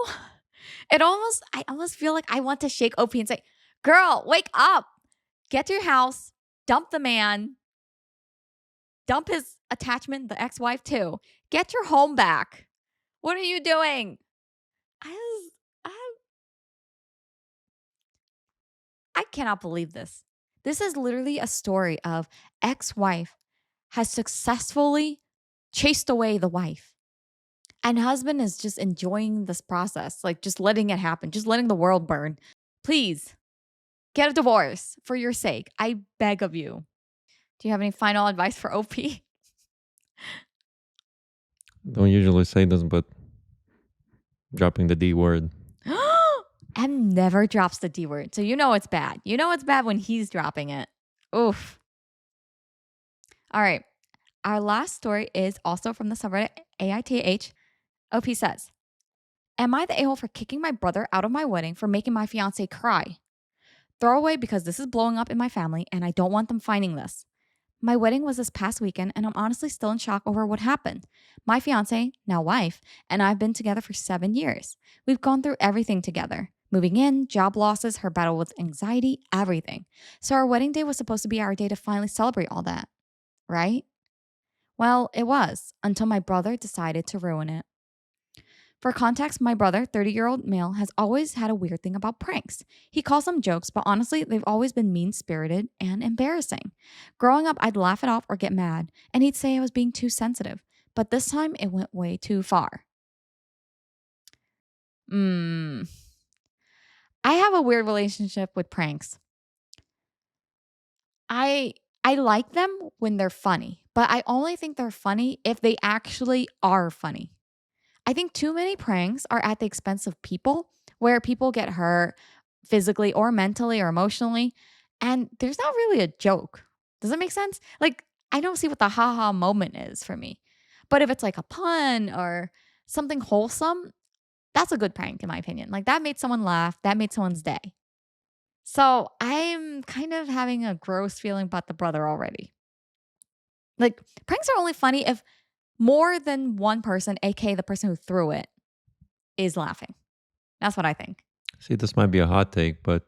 I almost feel like I want to shake OP and say, girl, wake up, get to your house, dump the man, dump his attachment, the ex wife too. Get your home back. What are you doing? I, was, I cannot believe this. This is literally a story of ex-wife has successfully chased away the wife. And husband is just enjoying this process, like just letting it happen, just letting the world burn. Please get a divorce for your sake. I beg of you. Do you have any final advice for OP? Don't usually say this, but dropping the D word. M never drops the D word. So you know it's bad. You know it's bad when he's dropping it. Oof. All right. Our last story is also from the subreddit AITH. OP says, am I the a-hole for kicking my brother out of my wedding for making my fiance cry? Throwaway because this is blowing up in my family and I don't want them finding this. My wedding was this past weekend and I'm honestly still in shock over what happened. My fiance, now wife, and I've been together for 7 years. We've gone through everything together. Moving in, job losses, her battle with anxiety, everything. So our wedding day was supposed to be our day to finally celebrate all that, right? Well, it was until my brother decided to ruin it. For context, my brother, 30-year-old male, has always had a weird thing about pranks. He calls them jokes, but honestly, they've always been mean spirited and embarrassing. Growing up, I'd laugh it off or get mad, and he'd say I was being too sensitive. But this time, it went way too far. I have a weird relationship with pranks. I I like them when they're funny, but I only think they're funny if they actually are funny. I think too many pranks are at the expense of people, where people get hurt physically or mentally or emotionally. And there's not really a joke. Does that make sense? Like, I don't see what the haha moment is for me. But if it's like a pun or something wholesome, that's a good prank, in my opinion. Like, that made someone laugh, that made someone's day. So I'm kind of having a gross feeling about the brother already. Like, pranks are only funny if more than one person, aka the person who threw it, is laughing. That's what I think. See, this might be a hot take, but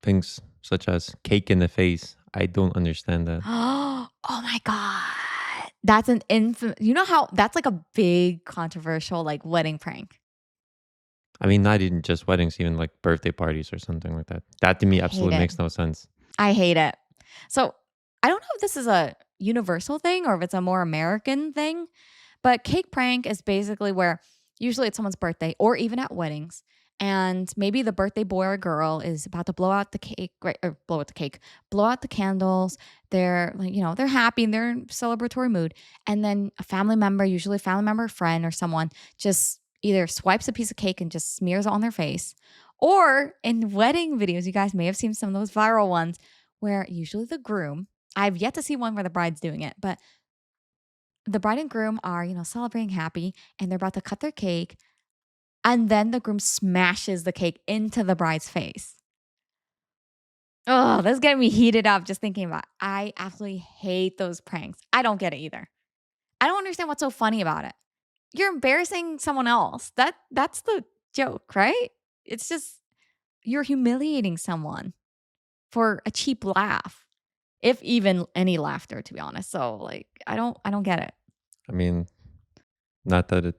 things such as cake in the face, I don't understand that. Oh my god. That's an infamous. You know how that's like a big controversial like wedding prank. I mean, not even just weddings, even like birthday parties or something like that. That to me I hate absolutely it. makes no sense. I hate it. So, I don't know if this is a universal thing or if it's a more American thing, but cake prank is basically where usually it's someone's birthday or even at weddings. And maybe the birthday boy or girl is about to blow out the cake, right? Or blow out the cake, blow out the candles. They're like, they're happy and they're in celebratory mood. And then a family member, usually a family member, friend, or someone just either swipes a piece of cake and just smears it on their face. Or in wedding videos, you guys may have seen some of those viral ones where usually the groom, I've yet to see one where the bride's doing it, but the bride and groom are, celebrating happy and they're about to cut their cake. And then the groom smashes the cake into the bride's face. Oh, this is getting me heated up just thinking about it. I absolutely hate those pranks. I don't get it either. I don't understand what's so funny about it. You're embarrassing someone else. That's the joke, right? It's just you're humiliating someone for a cheap laugh, if even any laughter, to be honest. So like, I don't get it. I mean, not that it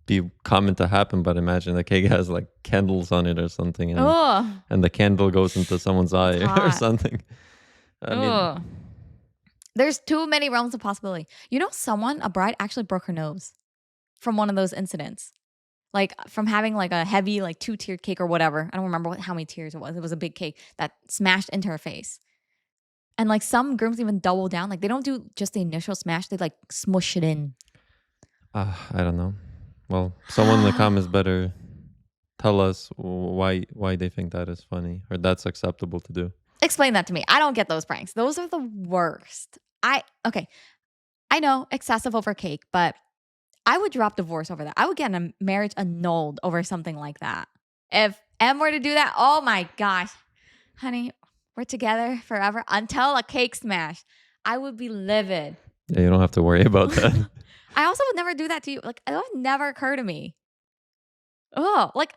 be common to happen, but imagine the cake has like candles on it or something, Oh, and the candle goes into someone's it's eye or hot. something. I mean, Oh, there's too many realms of possibility. A bride actually broke her nose from one of those incidents. Like from having like a heavy, like 2-tiered cake or whatever. I don't remember how many tiers it was. It was a big cake that smashed into her face. And like some grooms even double down. Like they don't do just the initial smash, they like smush it in. I don't know. Well, someone in the comments better tell us why they think that is funny or that's acceptable to do. Explain that to me. I don't get those pranks. Those are the worst. Okay. I know excessive over cake, but I would drop divorce over that. I would get a marriage annulled over something like that. If M were to do that, oh my gosh, honey, we're together forever until a cake smash. I would be livid. Yeah, you don't have to worry about that. I also would never do that to you. Like, that would never occur to me. Oh, like,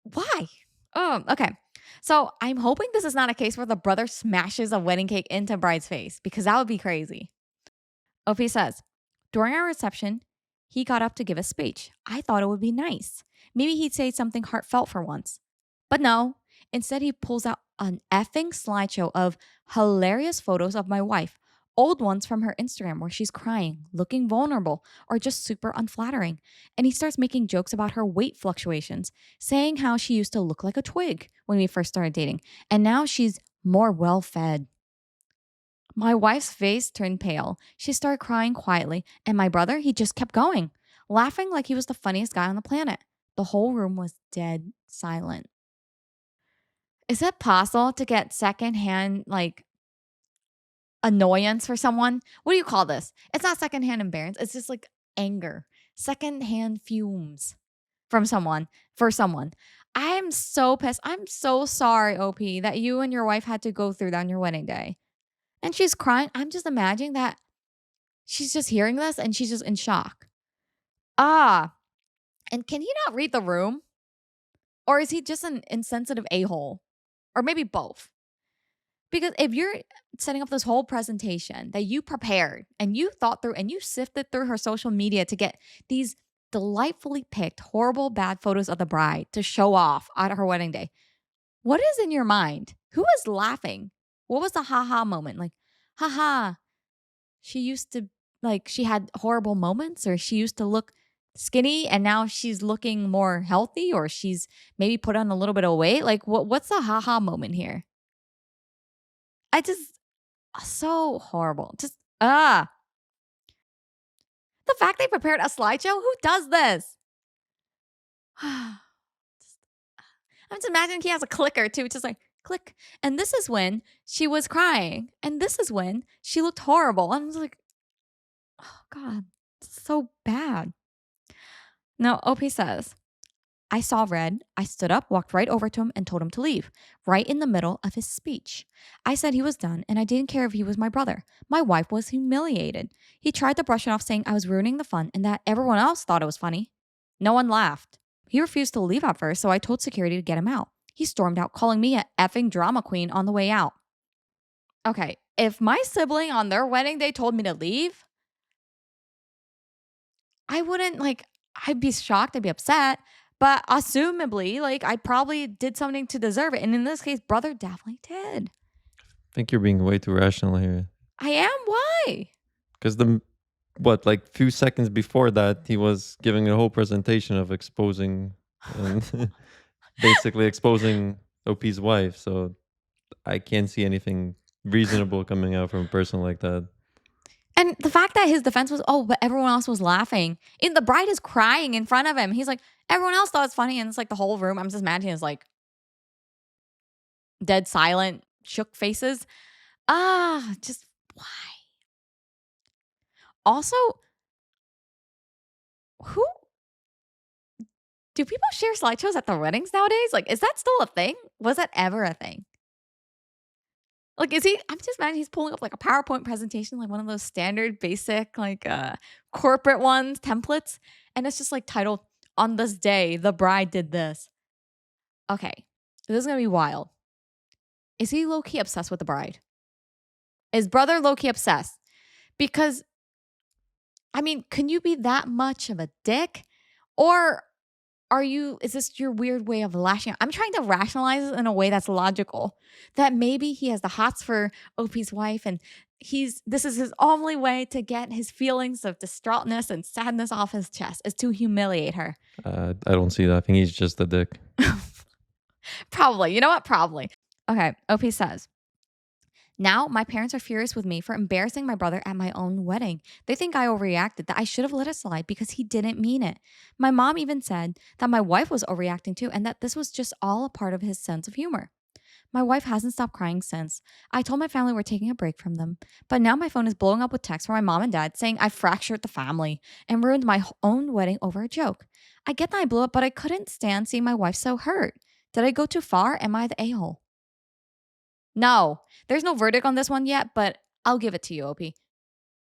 why? Oh, okay. So I'm hoping this is not a case where the brother smashes a wedding cake into bride's face because that would be crazy. OP says, during our reception, he got up to give a speech. I thought it would be nice. Maybe he'd say something heartfelt for once. But no, instead, he pulls out an effing slideshow of hilarious photos of my wife, old ones from her Instagram where she's crying, looking vulnerable, or just super unflattering. And he starts making jokes about her weight fluctuations, saying how she used to look like a twig when we first started dating, and now she's more well fed. My wife's face turned pale. She started crying quietly, and my brother, he just kept going, laughing like he was the funniest guy on the planet. The whole room was dead silent. Is it possible to get secondhand like annoyance for someone? What do you call this? It's not secondhand embarrassment. It's just like anger, secondhand fumes from someone for someone. I'm so pissed. I'm so sorry, OP, that you and your wife had to go through that on your wedding day. And she's crying. I'm just imagining that she's just hearing this and she's just in shock. Ah, and can he not read the room? Or is he just an insensitive a hole? Or maybe both? Because if you're setting up this whole presentation that you prepared and you thought through and you sifted through her social media to get these delightfully picked, horrible, bad photos of the bride to show off at her wedding day, what is in your mind? Who is laughing? What was the haha moment? Like, haha, she used to, like, she had horrible moments, or she used to look skinny and now she's looking more healthy, or she's maybe put on a little bit of weight. Like, what's the haha moment here? I just so horrible. Just the fact they prepared a slideshow. Who does this? I'm just imagining he has a clicker too, just like click. And this is when she was crying, and this is when she looked horrible. And I was like, oh God, so bad. Now OP says, I saw red. I stood up, walked right over to him, and told him to leave, right in the middle of his speech. I said he was done, and I didn't care if he was my brother. My wife was humiliated. He tried to brush it off, saying I was ruining the fun and that everyone else thought it was funny. No one laughed. He refused to leave at first, so I told security to get him out. He stormed out, calling me a effing drama queen on the way out. Okay, if my sibling on their wedding day told me to leave, I wouldn't like, I'd be shocked, I'd be upset, but assumably, like, I probably did something to deserve it. And in this case, brother definitely did. I think you're being way too rational here. I am? Why? Because the what, like few seconds before that, he was giving a whole presentation of exposing and basically exposing OP's wife. So I can't see anything reasonable coming out from a person like that. And the fact that his defense was, oh, but everyone else was laughing. And the bride is crying in front of him. He's like, everyone else thought it's funny. And it's like the whole room, I'm just imagining is like dead silent, shook faces. Just why? Also, who Do people share slideshows at their weddings nowadays? Like, is that still a thing? Was that ever a thing? Like, is he I'm just imagining he's pulling up like a PowerPoint presentation, like one of those standard basic, like corporate ones, templates. And it's just like titled, "On this day, the bride did this." Okay. This is gonna be wild. Is he low key obsessed with the bride? Is brother low key obsessed? Because I mean, can you be that much of a dick? Or is this your weird way of lashing out? I'm trying to rationalize it in a way that's logical. That maybe he has the hots for OP's wife and this is his only way to get his feelings of distraughtness and sadness off his chest is to humiliate her. I don't see that. I think he's just a dick. Probably. You know what? Probably. Okay. OP says, now my parents are furious with me for embarrassing my brother at my own wedding. They think I overreacted, that I should have let it slide because he didn't mean it. My mom even said that my wife was overreacting too and that this was just all a part of his sense of humor. My wife hasn't stopped crying since. I told my family we're taking a break from them, but now my phone is blowing up with texts from my mom and dad saying I fractured the family and ruined my own wedding over a joke. I get that I blew up, but I couldn't stand seeing my wife so hurt. Did I go too far? Am I the a-hole? No, there's no verdict on this one yet, but I'll give it to you, OP.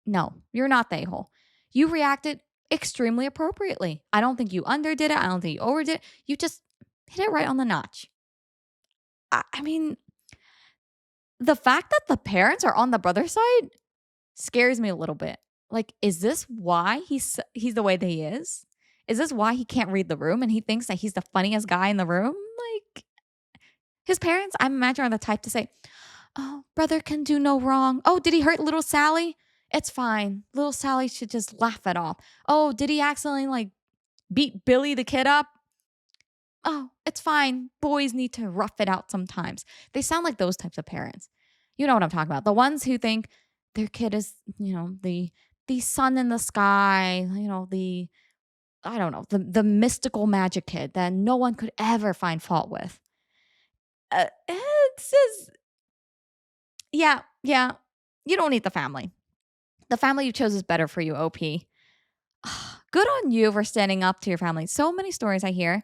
No, you're not the a-hole. You reacted extremely appropriately. I don't think you underdid it. I don't think you overdid it. You just hit it right on the notch. I mean, the fact that the parents are on the brother's side scares me a little bit. Like, is this why he's the way that he is? Is this why he can't read the room and he thinks that he's the funniest guy in the room? Like, his parents, I imagine, are the type to say, "Oh, brother can do no wrong. Oh, did he hurt little Sally? It's fine. Little Sally should just laugh it off. Oh, did he accidentally like beat Billy the kid up? Oh, it's fine. Boys need to rough it out sometimes." They sound like those types of parents. You know what I'm talking about. The ones who think their kid is, the sun in the sky, the I don't know, the mystical magic kid that no one could ever find fault with. It's just yeah, yeah. You don't need the family. The family you chose is better for you, OP. Good on you for standing up to your family. So many stories I hear.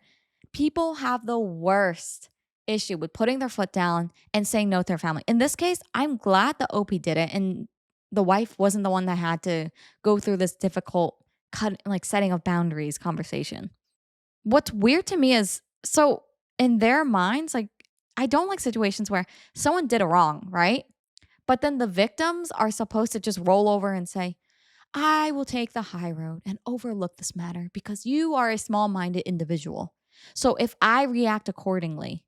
People have the worst issue with putting their foot down and saying no to their family. In this case, I'm glad the OP did it and the wife wasn't the one that had to go through this difficult setting of boundaries conversation. What's weird to me is so in their minds, like I don't like situations where someone did a wrong, right? But then the victims are supposed to just roll over and say, I will take the high road and overlook this matter because you are a small minded individual. So if I react accordingly,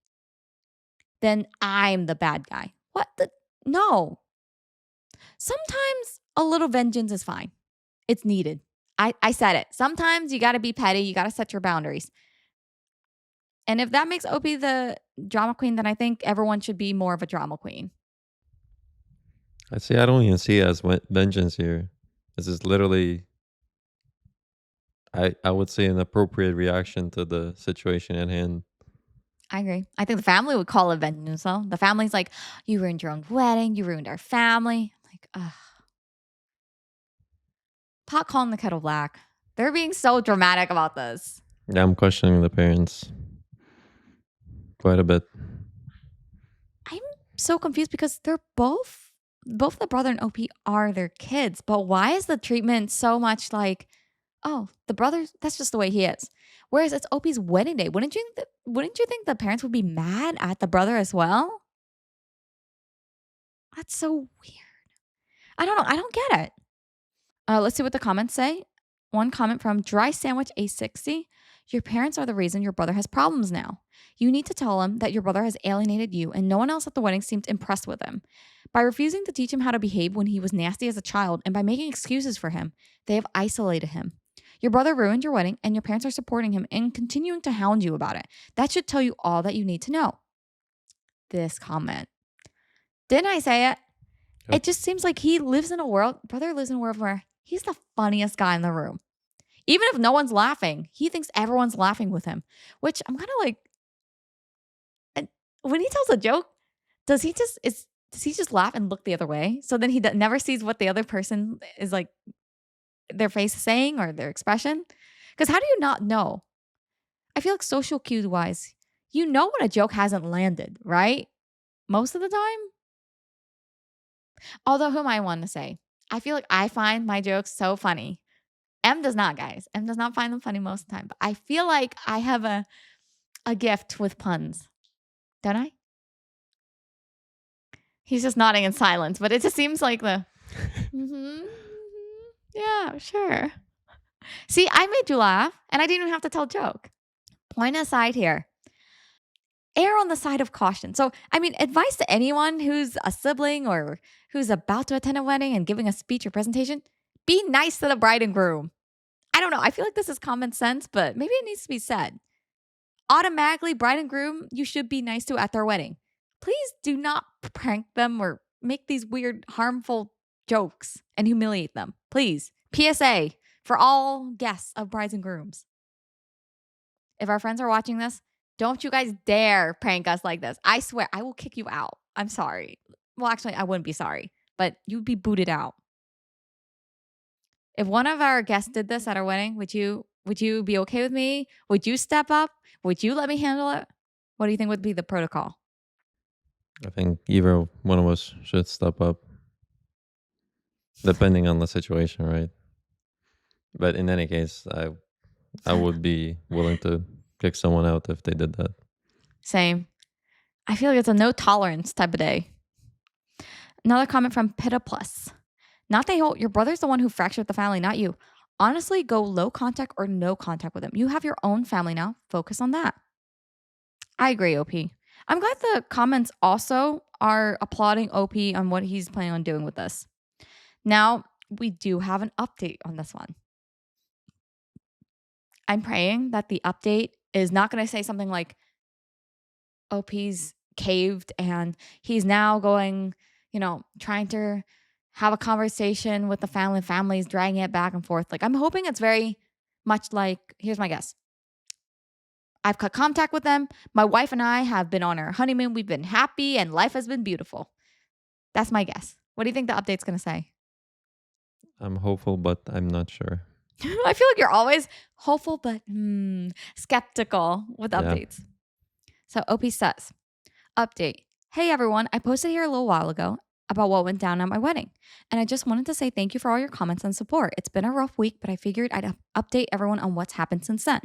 then I'm the bad guy. What the? No. Sometimes a little vengeance is fine. It's needed. I said it. Sometimes you got to be petty. You got to set your boundaries. And if that makes Opie the drama queen, then I think everyone should be more of a drama queen. I see. I don't even see it as vengeance here. This is literally, I would say, an appropriate reaction to the situation at hand. I agree. I think the family would call it vengeance, though. The family's like, you ruined your own wedding. You ruined our family. Like, ugh. Pot calling the kettle black. They're being so dramatic about this. Yeah, I'm questioning the parents quite a bit. I'm so confused because they're both the brother and OP are their kids. But why is the treatment so much like, oh, the brother, that's just the way he is. Whereas it's OP's wedding day. Wouldn't you think the parents would be mad at the brother as well? That's so weird. I don't know. I don't get it. Let's see what the comments say. One comment from Dry Sandwich A60. Your parents are the reason your brother has problems now. You need to tell him that your brother has alienated you and no one else at the wedding seemed impressed with him. By refusing to teach him how to behave when he was nasty as a child and by making excuses for him, they have isolated him. Your brother ruined your wedding and your parents are supporting him and continuing to hound you about it. That should tell you all that you need to know. This comment. Didn't I say it? Yep. It just seems like brother lives in a world where he's the funniest guy in the room. Even if no one's laughing, he thinks everyone's laughing with him, which I'm kind of like, when he tells a joke, does he just laugh and look the other way? So then he never sees what the other person is like, their face is saying or their expression? Because how do you not know? I feel like social cues wise, you know when a joke hasn't landed, right? Most of the time. Although, who am I one to say? I feel like I find my jokes so funny. M does not, guys. M does not find them funny most of the time. But I feel like I have a gift with puns, don't I? He's just nodding in silence, but it just seems like the, mm-hmm, yeah, sure. See, I made you laugh and I didn't even have to tell a joke. Point aside here. Err on the side of caution. So, I mean, advice to anyone who's a sibling or who's about to attend a wedding and giving a speech or presentation, be nice to the bride and groom. I don't know. I feel like this is common sense, but maybe it needs to be said. Automatically, bride and groom, you should be nice to at their wedding. Please do not prank them or make these weird, harmful jokes and humiliate them. Please. PSA for all guests of brides and grooms. If our friends are watching this, don't you guys dare prank us like this. I swear, I will kick you out. I'm sorry. Well, actually, I wouldn't be sorry, but you'd be booted out. If one of our guests did this at our wedding, would you be okay with me? Would you step up? Would you let me handle it? What do you think would be the protocol? I think either one of us should step up, depending on the situation, right? But in any case, I would be willing to kick someone out if they did that. Same. I feel like it's a no tolerance type of day. Another comment from Pitta Plus. Not that your brother's the one who fractured the family, not you. Honestly, go low contact or no contact with him. You have your own family now. Focus on that. I agree, OP. I'm glad the comments also are applauding OP on what he's planning on doing with this. Now, we do have an update on this one. I'm praying that the update is not going to say something like OP's caved and he's now going, trying to have a conversation with the family. Family's dragging it back and forth. Like, I'm hoping it's very much like, here's my guess. I've cut contact with them. My wife and I have been on our honeymoon. We've been happy and life has been beautiful. That's my guess. What do you think the update's going to say? I'm hopeful, but I'm not sure. I feel like you're always hopeful, but skeptical with updates. So OP says, update. Hey everyone, I posted here a little while ago about what went down at my wedding. And I just wanted to say thank you for all your comments and support. It's been a rough week, but I figured I'd update everyone on what's happened since then.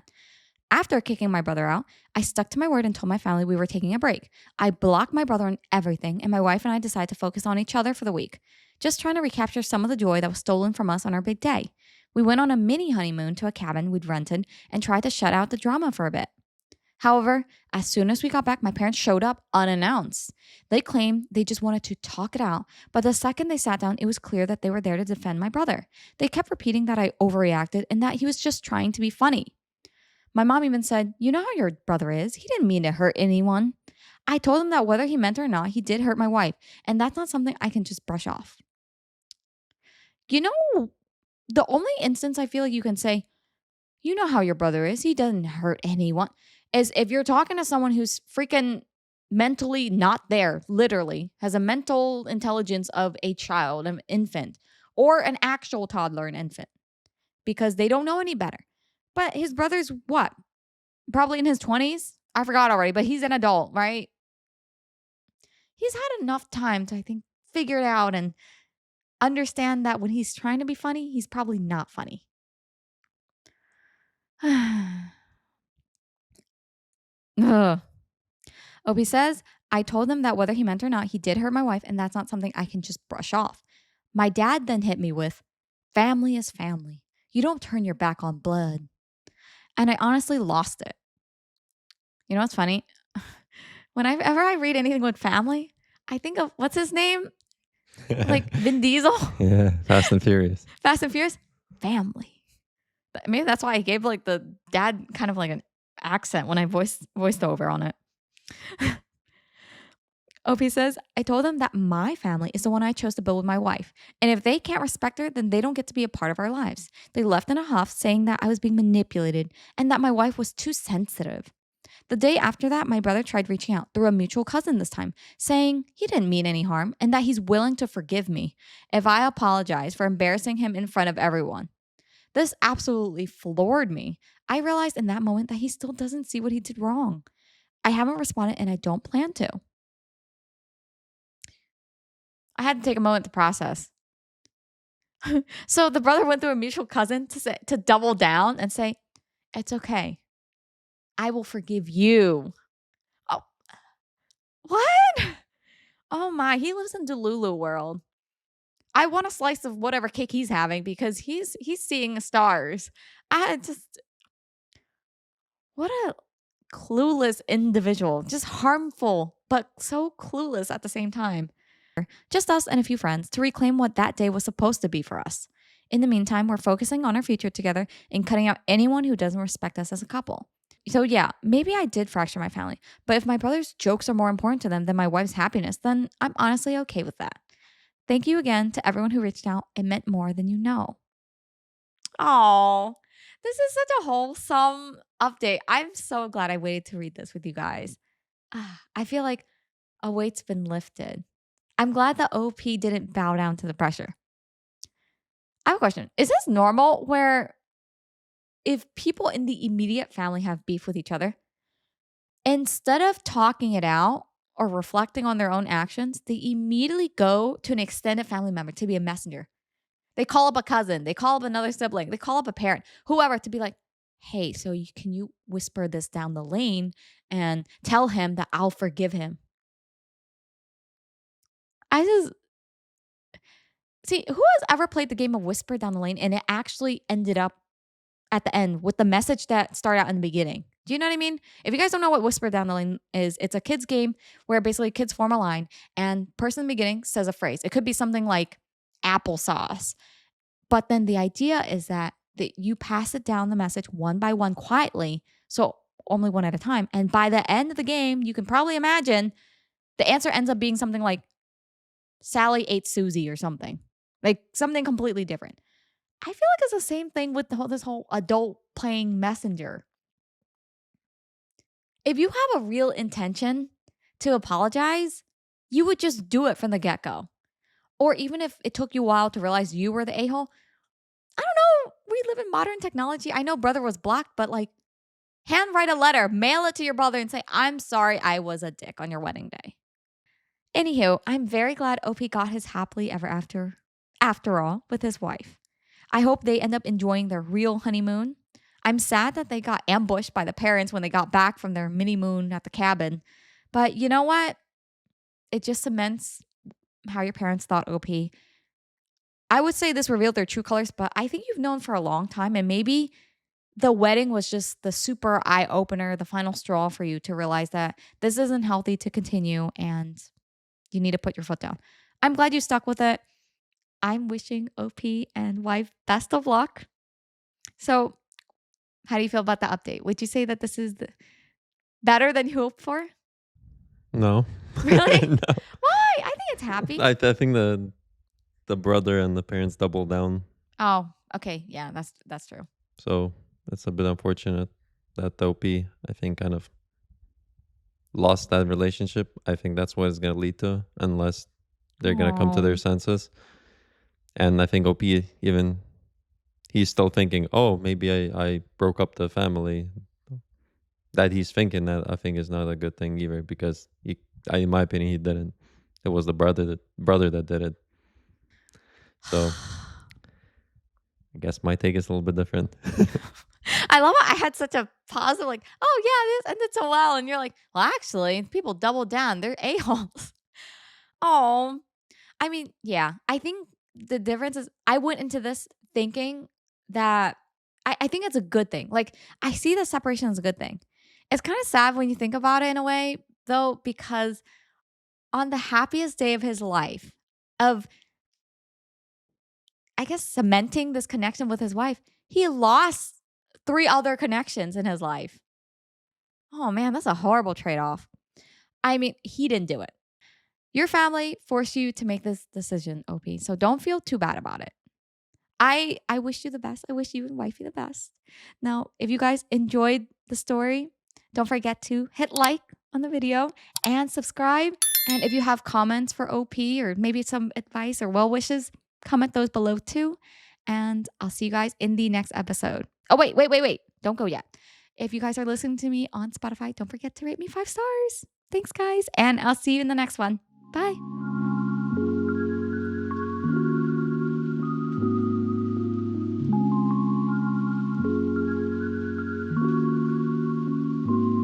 After kicking my brother out, I stuck to my word and told my family we were taking a break. I blocked my brother on everything, and my wife and I decided to focus on each other for the week, just trying to recapture some of the joy that was stolen from us on our big day. We went on a mini honeymoon to a cabin we'd rented and tried to shut out the drama for a bit. However, as soon as we got back, my parents showed up unannounced. They claimed they just wanted to talk it out, but the second they sat down, it was clear that they were there to defend my brother. They kept repeating that I overreacted and that he was just trying to be funny. My mom even said, you know how your brother is. He didn't mean to hurt anyone. I told him that whether he meant it or not, he did hurt my wife, and that's not something I can just brush off. The only instance I feel like you can say, you know how your brother is. He doesn't hurt anyone. Is if you're talking to someone who's freaking mentally not there, literally, has a mental intelligence of a child, an infant, or an actual toddler, an infant, because they don't know any better. But his brother's what? Probably in his 20s? I forgot already, but he's an adult, right? He's had enough time to, I think, figure it out and understand that when he's trying to be funny, he's probably not funny. Ugh. Obi says, I told him that whether he meant or not, he did hurt my wife, and that's not something I can just brush off. My dad then hit me with, family is family. You don't turn your back on blood. And I honestly lost it. You know what's funny? Whenever I read anything with family, I think of, what's his name? Like Vin Diesel? Yeah, Fast and Furious. Fast and Furious? Family. Maybe that's why I gave like the dad kind of like an accent when I voiced over on it. OP says, I told them that my family is the one I chose to build with my wife. And if they can't respect her, then they don't get to be a part of our lives. They left in a huff saying that I was being manipulated and that my wife was too sensitive. The day after that, my brother tried reaching out through a mutual cousin this time, saying he didn't mean any harm and that he's willing to forgive me if I apologize for embarrassing him in front of everyone. This absolutely floored me. I realized in that moment that he still doesn't see what he did wrong. I haven't responded and I don't plan to. I had to take a moment to process. So the brother went through a mutual cousin to double down and say, "It's okay. I will forgive you." Oh, what? Oh my, he lives in Delulu world. I want a slice of whatever cake he's having because he's seeing stars. I just what a clueless individual, just harmful, but so clueless at the same time. Just us and a few friends to reclaim what that day was supposed to be for us. In the meantime, we're focusing on our future together and cutting out anyone who doesn't respect us as a couple. So, yeah, maybe I did fracture my family, but if my brother's jokes are more important to them than my wife's happiness, then I'm honestly okay with that. Thank you again to everyone who reached out. It meant more than you know. Oh, this is such a wholesome update. I'm so glad I waited to read this with you guys. I feel like a weight's been lifted. I'm glad that OP didn't bow down to the pressure. I have a question. Is this normal where if people in the immediate family have beef with each other, instead of talking it out or reflecting on their own actions, they immediately go to an extended family member to be a messenger? They call up a cousin, they call up another sibling, they call up a parent, whoever to be like, "Hey, so can you whisper this down the lane and tell him that I'll forgive him?" I just see who has ever played the game of whisper down the lane and it actually ended up at the end with the message that started out in the beginning. Do you know what I mean? If you guys don't know what Whisper Down the Lane is, it's a kids game where basically kids form a line and person in the beginning says a phrase. It could be something like applesauce. But then the idea is that you pass it down the message one by one quietly. So only one at a time. And by the end of the game, you can probably imagine the answer ends up being something like Sally ate Susie or something. Like something completely different. I feel like it's the same thing with this whole adult playing messenger. If you have a real intention to apologize, you would just do it from the get go. Or even if it took you a while to realize you were the a hole, I don't know. We live in modern technology. I know brother was blocked, but like handwrite a letter, mail it to your brother and say, "I'm sorry I was a dick on your wedding day." Anywho, I'm very glad OP got his happily ever after all with his wife. I hope they end up enjoying their real honeymoon. I'm sad that they got ambushed by the parents when they got back from their mini moon at the cabin. But you know what? It just cements how your parents thought OP. I would say this revealed their true colors, but I think you've known for a long time. And maybe the wedding was just the super eye opener, the final straw for you to realize that this isn't healthy to continue and you need to put your foot down. I'm glad you stuck with it. I'm wishing OP and wife best of luck. So, how do you feel about the update? Would you say that this is better than you hoped for? No. Really? No. Why? I think it's happy. I think the brother and the parents double down. Oh, okay. Yeah, that's true. So it's a bit unfortunate that the OP, I think, kind of lost that relationship. I think that's what it's going to lead to unless they're going to come to their Oh. senses. And I think OP even he's still thinking, oh, maybe I broke up the family. That he's thinking that I think is not a good thing either because in my opinion, he didn't. It was the brother that did it. So I guess my take is a little bit different. I love how I had such a positive, like, oh yeah, this ended so well. And you're like, well, actually, people doubled down. They're a-holes. Oh, I mean, yeah. I think the difference is I went into this thinking that I think it's a good thing. Like, I see the separation as a good thing. It's kind of sad when you think about it in a way, though, because on the happiest day of his life, of I guess cementing this connection with his wife, he lost three other connections in his life. Oh man, that's a horrible trade off. I mean, he didn't do it. Your family forced you to make this decision, OP. So don't feel too bad about it. I wish you the best. I wish you and wifey the best. Now, if you guys enjoyed the story, don't forget to hit like on the video and subscribe. And if you have comments for OP or maybe some advice or well wishes, comment those below too. And I'll see you guys in the next episode. Oh, wait. Don't go yet. If you guys are listening to me on Spotify, don't forget to rate me 5 stars. Thanks, guys. And I'll see you in the next one. Bye.